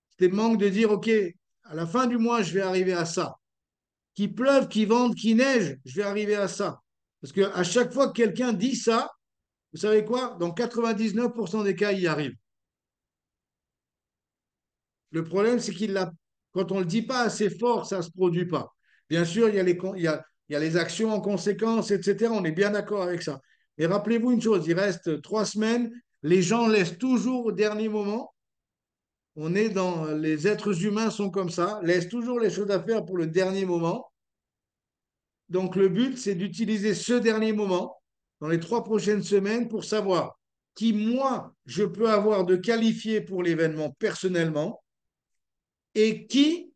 C'était le manque de dire, OK, à la fin du mois, je vais arriver à ça. Qu'il pleuve, qu'il vente, qu'il neige, je vais arriver à ça. Parce qu'à chaque fois que quelqu'un dit ça, vous savez quoi? Dans 99% des cas, il y arrive. Le problème, c'est quand on ne le dit pas assez fort, ça ne se produit pas. Bien sûr, il y a les actions en conséquence, etc. On est bien d'accord avec ça. Mais rappelez-vous une chose, il reste 3 semaines. Les gens laissent toujours au dernier moment. Les êtres humains sont comme ça, laissent toujours les choses à faire pour le dernier moment. Donc, le but, c'est d'utiliser ce dernier moment dans les 3 prochaines semaines pour savoir qui, moi, je peux avoir de qualifié pour l'événement personnellement et qui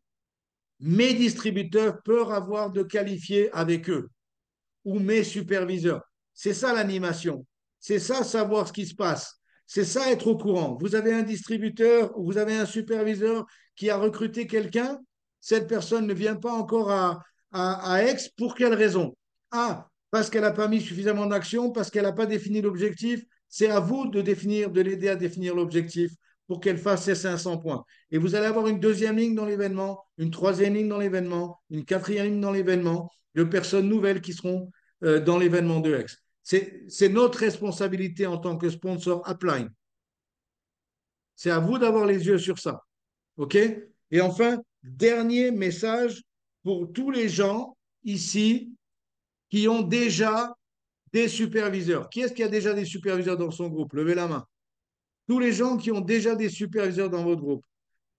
mes distributeurs peuvent avoir de qualifié avec eux ou mes superviseurs. C'est ça l'animation. C'est ça savoir ce qui se passe. C'est ça être au courant. Vous avez un distributeur ou vous avez un superviseur qui a recruté quelqu'un, cette personne ne vient pas encore à Aix. Pour quelle raison? Ah, parce qu'elle n'a pas mis suffisamment d'action, parce qu'elle n'a pas défini l'objectif. C'est à vous de définir, de l'aider à définir l'objectif pour qu'elle fasse ses 500 points. Et vous allez avoir une deuxième ligne dans l'événement, une troisième ligne dans l'événement, une quatrième ligne dans l'événement de personnes nouvelles qui seront dans l'événement de Aix. C'est notre responsabilité en tant que sponsor upline. C'est à vous d'avoir les yeux sur ça. OK? Et enfin, dernier message pour tous les gens ici qui ont déjà des superviseurs. Qui est-ce qui a déjà des superviseurs dans son groupe? Levez la main. Tous les gens qui ont déjà des superviseurs dans votre groupe.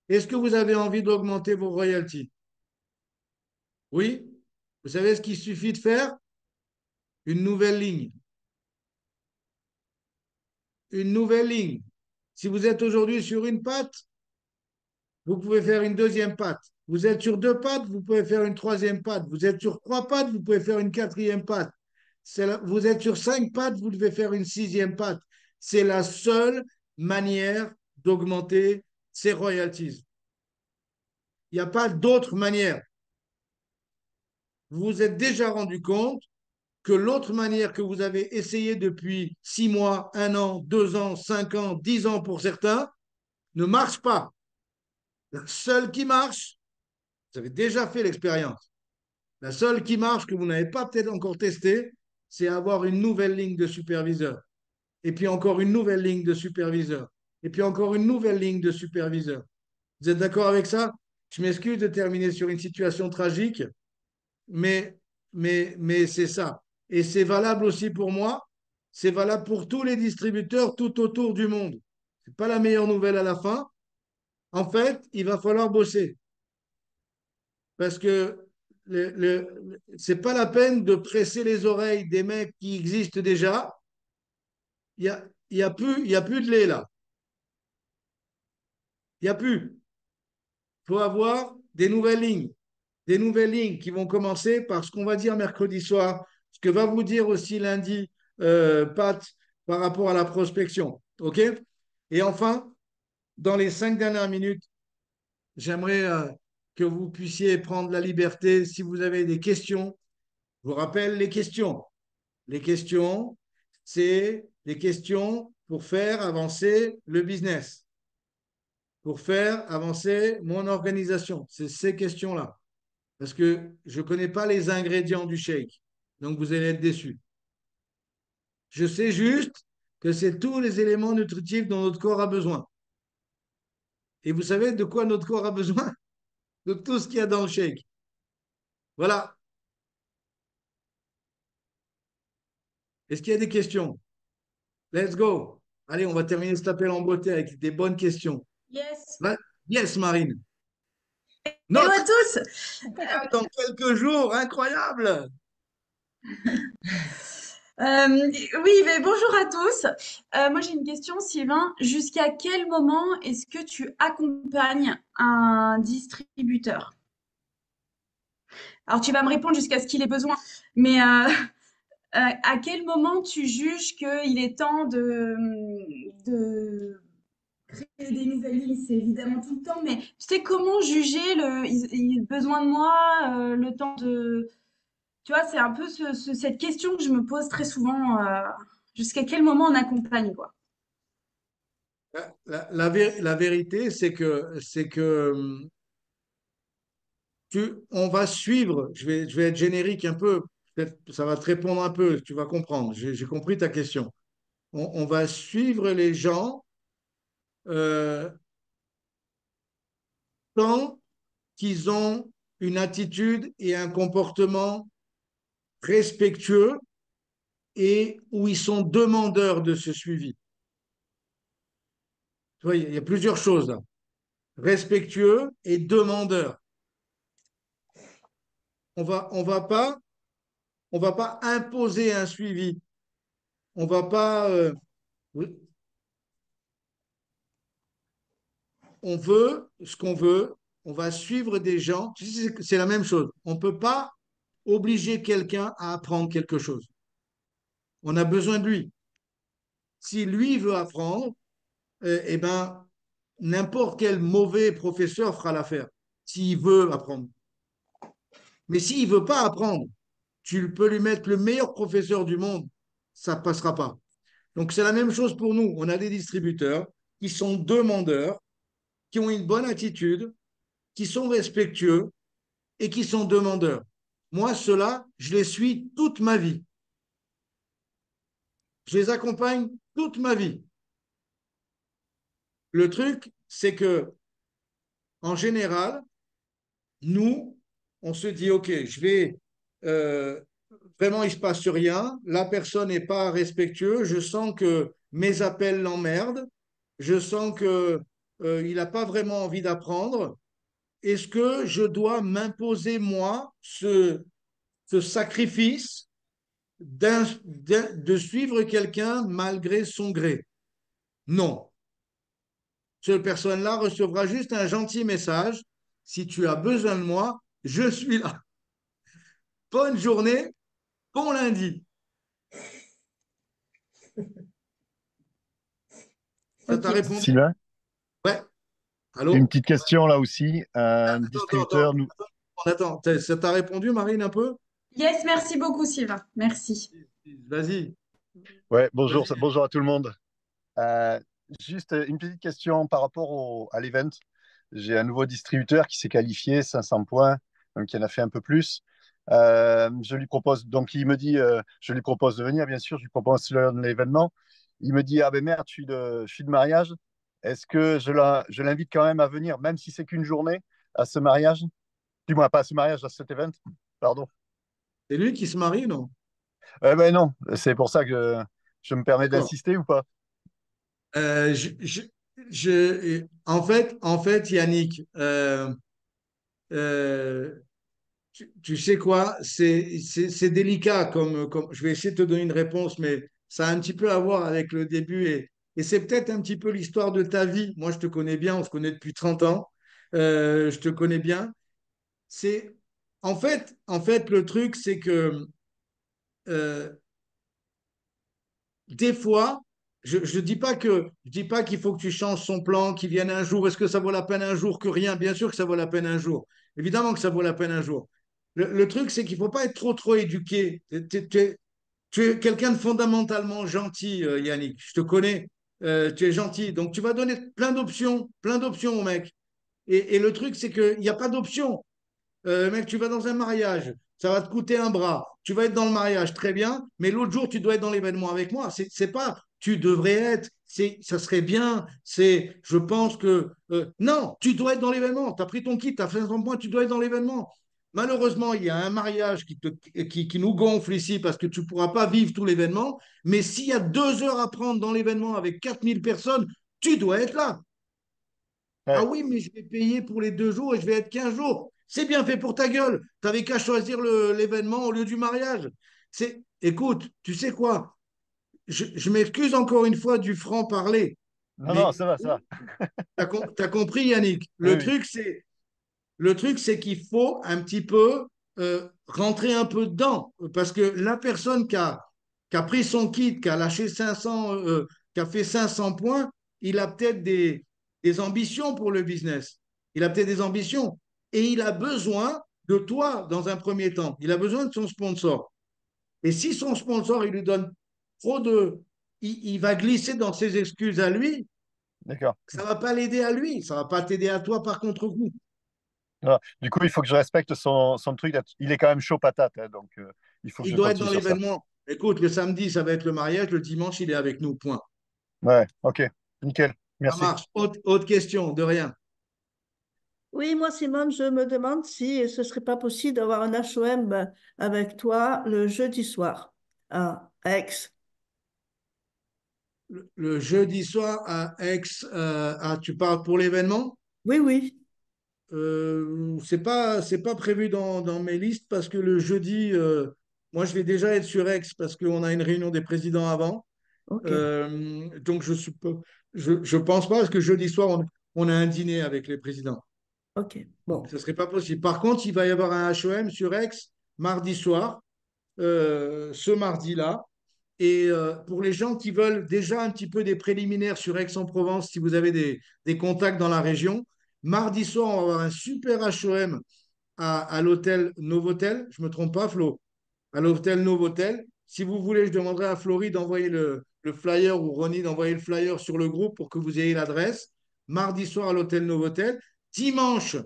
Est-ce que vous avez envie d'augmenter vos royalties? Oui? Vous savez ce qu'il suffit de faire? Une nouvelle ligne. Une nouvelle ligne. Si vous êtes aujourd'hui sur une patte, vous pouvez faire une deuxième patte. Vous êtes sur 2 pattes, vous pouvez faire une troisième patte. Vous êtes sur 3 pattes, vous pouvez faire une quatrième patte. Vous êtes sur 5 pattes, vous devez faire une sixième patte. C'est la seule manière d'augmenter ses royalties. Il n'y a pas d'autre manière. Vous vous êtes déjà rendu compte que l'autre manière que vous avez essayé depuis 6 mois, 1 an, 2 ans, 5 ans, 10 ans pour certains, ne marche pas. La seule qui marche, vous avez déjà fait l'expérience. La seule qui marche, que vous n'avez pas peut-être encore testé, c'est avoir une nouvelle ligne de superviseur. Et puis encore une nouvelle ligne de superviseur. Et puis encore une nouvelle ligne de superviseur. Vous êtes d'accord avec ça? Je m'excuse de terminer sur une situation tragique, mais, mais c'est ça. Et c'est valable aussi pour moi. C'est valable pour tous les distributeurs tout autour du monde. Ce n'est pas la meilleure nouvelle à la fin. En fait, il va falloir bosser. Parce que c'est pas la peine de presser les oreilles des mecs qui existent déjà. Il y a plus de lait là. Il n'y a plus. Il faut avoir des nouvelles lignes. Des nouvelles lignes qui vont commencer par ce qu'on va dire mercredi soir, ce que va vous dire aussi lundi Pat par rapport à la prospection. OK? Et enfin, dans les 5 dernières minutes, j'aimerais que vous puissiez prendre la liberté, si vous avez des questions, je vous rappelle les questions. Les questions, c'est des questions pour faire avancer le business, pour faire avancer mon organisation. C'est ces questions-là. Parce que je ne connais pas les ingrédients du shake. Donc, vous allez être déçus. Je sais juste que c'est tous les éléments nutritifs dont notre corps a besoin. Et vous savez de quoi notre corps a besoin? De tout ce qu'il y a dans le shake. Voilà. Est-ce qu'il y a des questions? Let's go. Allez, on va terminer cet appel en beauté avec des bonnes questions. Yes. Yes, Marine. Hello à Notre tous. dans quelques jours, incroyable. Oui, mais bonjour à tous. Moi, j'ai une question, Sylvain. Jusqu'à quel moment est-ce que tu accompagnes un distributeur? Alors, tu vas me répondre jusqu'à ce qu'il ait besoin, mais à quel moment tu juges qu'il est temps de créer des nouvelles lignes? C'est évidemment tout le temps, mais tu sais comment juger le besoin de moi, le temps de... Tu vois, c'est un peu cette question que je me pose très souvent. Jusqu'à quel moment on accompagne, quoi. La vérité, c'est que on va suivre, je vais être générique un peu, peut-être ça va te répondre un peu, tu vas comprendre, j'ai compris ta question. On va suivre les gens euh, tant qu'ils ont une attitude et un comportement respectueux et où ils sont demandeurs de ce suivi. Tu vois, il y a plusieurs choses là. Respectueux et demandeur. On va pas on va pas imposer un suivi. On va pas. On veut ce qu'on veut. On va suivre des gens. Tu sais, c'est la même chose. On ne peut pas obliger quelqu'un à apprendre quelque chose. On a besoin de lui. Si lui veut apprendre, eh ben, n'importe quel mauvais professeur fera l'affaire, s'il veut apprendre. Mais s'il ne veut pas apprendre, tu peux lui mettre le meilleur professeur du monde, ça ne passera pas. Donc c'est la même chose pour nous. On a des distributeurs qui sont demandeurs, qui ont une bonne attitude, qui sont respectueux et qui sont demandeurs. Moi, ceux-là, je les suis toute ma vie. Je les accompagne toute ma vie. Le truc, c'est que en général, nous, on se dit, OK, je vais, euh, vraiment, il ne se passe rien, la personne n'est pas respectueuse, je sens que mes appels l'emmerdent, je sens que, il n'a pas vraiment envie d'apprendre. Est-ce que je dois m'imposer, moi, ce sacrifice de suivre quelqu'un malgré son gré? Non. Cette personne-là recevra juste un gentil message. Si tu as besoin de moi, je suis là. Bonne journée, bon lundi. Ça t'a Ok. répondu? Sylvain, Ouais. une Allô? petite question là aussi. Un Attends. distributeur nous. Attends. Ça t'a répondu, Marine, un peu? Yes, merci beaucoup, Sylvain. Merci. Vas-y. Ouais, bonjour, Vas-y. bonjour à tout le monde. Euh, Juste une petite question par rapport à l'event. J'ai un nouveau distributeur qui s'est qualifié, 500 points, donc il en a fait un peu plus. Je lui propose, donc il me dit, je lui propose de venir, bien sûr, je lui propose l'événement. Il me dit, ah ben merde, je suis de mariage. Est-ce que je l'invite quand même à venir, même si c'est qu'une journée, à ce mariage? Du moins, pas à ce mariage, à cet event, pardon. C'est lui qui se marie, non? Eh ben non, c'est pour ça que je me permets D'accord. d'insister ou pas? Euh, je, je, en fait, Yannick, euh, tu sais quoi, c'est délicat je vais essayer de te donner une réponse, mais ça a un petit peu à voir avec le début et c'est peut-être un petit peu l'histoire de ta vie. Moi, je te connais bien, on se connaît depuis 30 ans. Je te connais bien. C'est, en fait, le truc, c'est que euh, des fois, je dis pas qu'il faut que tu changes son plan, qu'il vienne un jour. Est-ce que ça vaut la peine un jour que rien? Bien sûr que ça vaut la peine un jour. Évidemment que ça vaut la peine un jour. Le truc, c'est qu'il ne faut pas être trop éduqué. Tu es quelqu'un de fondamentalement gentil, Yannick. Je te connais. Tu es gentil. Donc, tu vas donner plein d'options au mec. Et le truc, c'est qu'il n'y a pas d'option. Mec, tu vas dans un mariage, ça va te coûter un bras. Tu vas être dans le mariage, très bien, mais l'autre jour, tu dois être dans l'événement avec moi. C'est pas, tu devrais être, ça serait bien, je pense que, non, tu dois être dans l'événement. Tu as pris ton kit, tu as fait 500 points, tu dois être dans l'événement. Malheureusement, il y a un mariage qui nous gonfle ici parce que tu ne pourras pas vivre tout l'événement, mais s'il y a 2 heures à prendre dans l'événement avec 4000 personnes, tu dois être là. Ah Ouais. oui, mais je vais payer pour les 2 jours et je vais être 15 jours. C'est bien fait pour ta gueule. Tu n'avais qu'à choisir l'événement au lieu du mariage. Écoute, tu sais quoi? Je m'excuse encore une fois du franc-parler, Non, non, mais ça va, ça va. t'as compris, Yannick. Oui, oui. Le truc, c'est qu'il faut un petit peu rentrer un peu dedans. Parce que la personne qui a pris son kit, qui a lâché 500, qui a fait 500 points, il a peut-être des ambitions pour le business. Il a peut-être des ambitions. Et il a besoin de toi dans un premier temps. Il a besoin de son sponsor. Et si son sponsor, il lui donne trop de... il va glisser dans ses excuses à lui, D'accord. ça ne va pas l'aider à lui, ça ne va pas t'aider à toi par contre-coup. Voilà. Du coup, il faut que je respecte son truc. Il est quand même chaud patate, hein, donc il faut que Il je doit être continue dans sur ça. l'événement. Écoute, le samedi, ça va être le mariage, le dimanche, il est avec nous, point. Ouais, ok, nickel. Ça Merci. marche. Autre question, de rien. Oui, moi, Simone, je me demande si ce serait pas possible d'avoir un HOM avec toi le jeudi soir à Aix. Le jeudi soir à Aix, tu parles pour l'événement? Oui, oui. C'est pas prévu dans mes listes parce que le jeudi, moi, je vais déjà être sur Aix parce qu'on a une réunion des présidents avant. Ok, Donc, je pense pas parce que jeudi soir, on a un dîner avec les présidents. ok. Donc, Bon. ce ne serait pas possible. Par contre, il va y avoir un HEM sur Aix mardi soir, ce mardi-là. Et pour les gens qui veulent déjà un petit peu des préliminaires sur Aix-en-Provence, si vous avez des contacts dans la région, mardi soir, on va avoir un super HEM à l'hôtel Novotel. Je ne me trompe pas, Flo? À l'hôtel Novotel. Si vous voulez, je demanderai à Florie d'envoyer le flyer ou Ronnie d'envoyer le flyer sur le groupe pour que vous ayez l'adresse. Mardi soir à l'hôtel Novotel. Dimanche,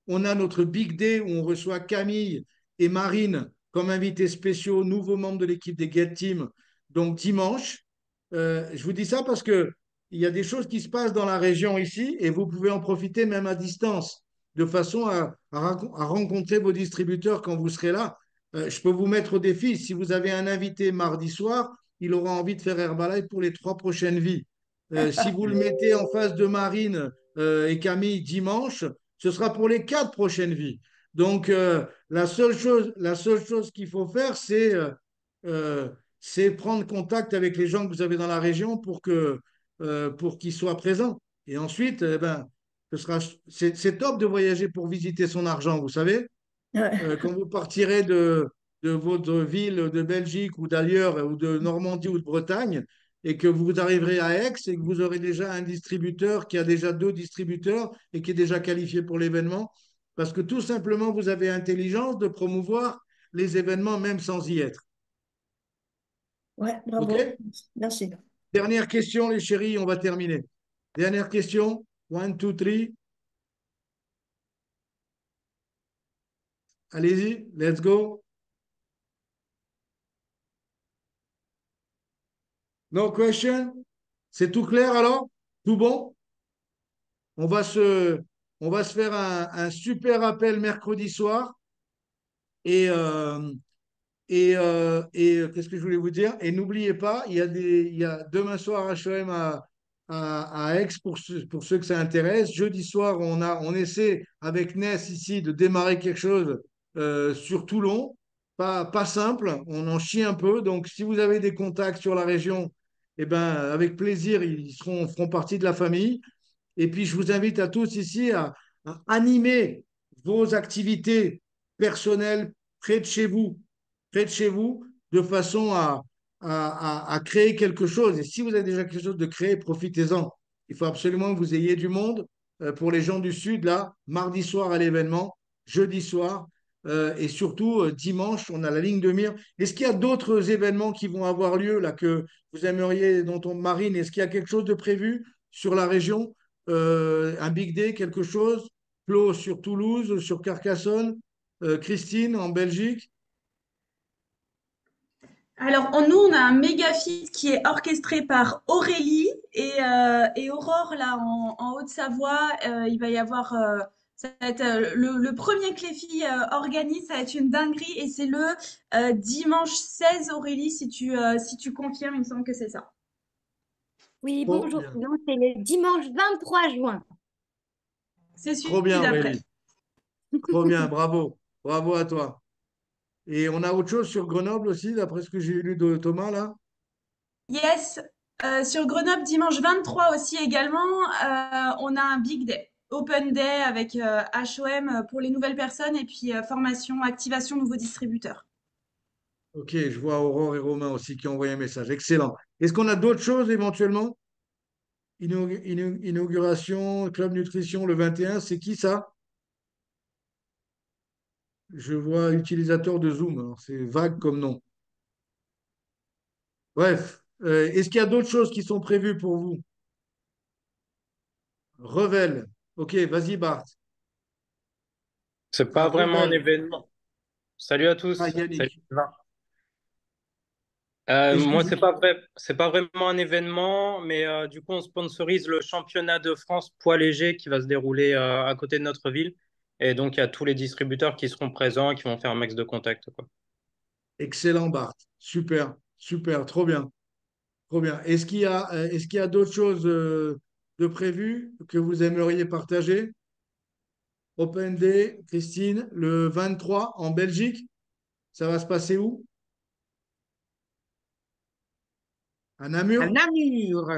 on a notre Big Day où on reçoit Camille et Marine comme invités spéciaux, nouveaux membres de l'équipe des Get Team. Donc dimanche, je vous dis ça parce que il y a des choses qui se passent dans la région ici et vous pouvez en profiter même à distance, de façon à rencontrer vos distributeurs quand vous serez là. Je peux vous mettre au défi. Si vous avez un invité mardi soir, il aura envie de faire Herbalife pour les 3 prochaines vies. Si vous le mettez en face de Marine et Camille dimanche, ce sera pour les 4 prochaines vies. Donc, la seule chose qu'il faut faire, euh, c'est prendre contact avec les gens que vous avez dans la région pour qu'ils soient présents. Et ensuite, ben, c'est top de voyager pour visiter son argent, vous savez. Ouais. Quand vous partirez de votre ville de Belgique ou d'ailleurs, ou de Normandie ou de Bretagne, et que vous arriverez à Aix et que vous aurez déjà un distributeur qui a déjà 2 distributeurs et qui est déjà qualifié pour l'événement, parce que tout simplement, vous avez intelligence de promouvoir les événements même sans y être. Ouais, OK? bravo. Merci. Dernière question, les chéris, on va terminer. Dernière question. One, two, three. Allez-y, let's go. No question? C'est tout clair alors? Tout bon? On va se, on va se faire un super appel mercredi soir. Et, qu'est-ce que je voulais vous dire? Et n'oubliez pas, il y a demain soir HM à Aix pour ceux que ça intéresse. Jeudi soir, on essaie avec Ness ici de démarrer quelque chose sur Toulon. Pas simple, on en chie un peu. Donc, si vous avez des contacts sur la région, eh ben, avec plaisir, feront partie de la famille. Et puis, je vous invite à tous ici à animer vos activités personnelles près de chez vous, près de chez vous, de façon à créer quelque chose. Et si vous avez déjà quelque chose de créé, profitez-en. Il faut absolument que vous ayez du monde pour les gens du Sud, là, mardi soir à l'événement, jeudi soir, et surtout dimanche, on a la ligne de mire. Est-ce qu'il y a d'autres événements qui vont avoir lieu, là, que vous aimeriez, dont on marine? Est-ce qu'il y a quelque chose de prévu sur la région? Un big day, quelque chose? Flo sur Toulouse, sur Carcassonne, Christine en Belgique. Alors, nous, on a un méga feat qui est orchestré par Aurélie et Aurore, là, en Haute-Savoie. Il va y avoir, ça va être le premier que les filles organisent, ça va être une dinguerie. Et c'est le dimanche 16, Aurélie, si tu confirmes, il me semble que c'est ça. Oui, Trop bonjour. bien, Donc, c'est le dimanche 23 juin. C'est trop celui bien d'après. Aurélie, trop bien, bravo, bravo à toi. Et on a autre chose sur Grenoble aussi, d'après ce que j'ai lu de Thomas là. Yes, sur Grenoble, dimanche 23 aussi également, on a un Big Day. Open Day avec HOM pour les nouvelles personnes et puis formation, activation nouveaux distributeurs. Ok, je vois Aurore et Romain aussi qui ont envoyé un message. Excellent. Est-ce qu'on a d'autres choses éventuellement? Inauguration, Club Nutrition le 21, c'est qui ça? Je vois utilisateur de Zoom, alors c'est vague comme nom. Bref, est-ce qu'il y a d'autres choses qui sont prévues pour vous? Revel. Ok, vas-y Bart. C'est À pas vraiment un Revel. événement. Salut à Ah, tous. Salut. Yannick. Sylvain. Moi, Excuse-moi. c'est pas vraiment un événement, mais du coup, on sponsorise le championnat de France poids léger qui va se dérouler à côté de notre ville. Et donc, il y a tous les distributeurs qui seront présents et qui vont faire un max de contacts, quoi. Excellent Bart. Super, super, trop bien. Trop bien. Est-ce qu'il y a d'autres choses de prévues que vous aimeriez partager? Open Day, Christine, le 23 en Belgique. Ça va se passer où? À À Namur? Namur.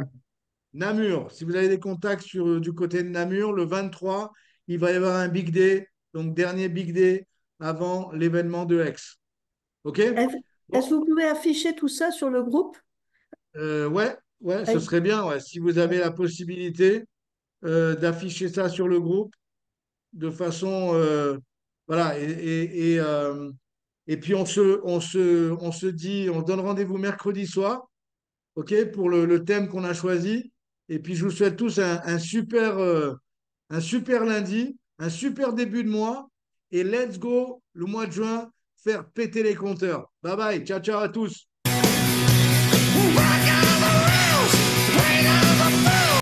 Namur. Si vous avez des contacts du côté de Namur, le 23, il va y avoir un Big Day, donc dernier Big Day avant l'événement de Aix. OK? Est-ce est-ce Bon, que vous pouvez afficher tout ça sur le groupe? ouais, ouais, ce Avec- serait bien, ouais. Si vous avez la possibilité d'afficher ça sur le groupe de façon, voilà, et puis on se dit, on donne rendez-vous mercredi soir, OK, pour le thème qu'on a choisi. Et puis je vous souhaite tous un super lundi, un super début de mois. Et let's go, le mois de juin, faire péter les compteurs. Bye bye, ciao, ciao à tous.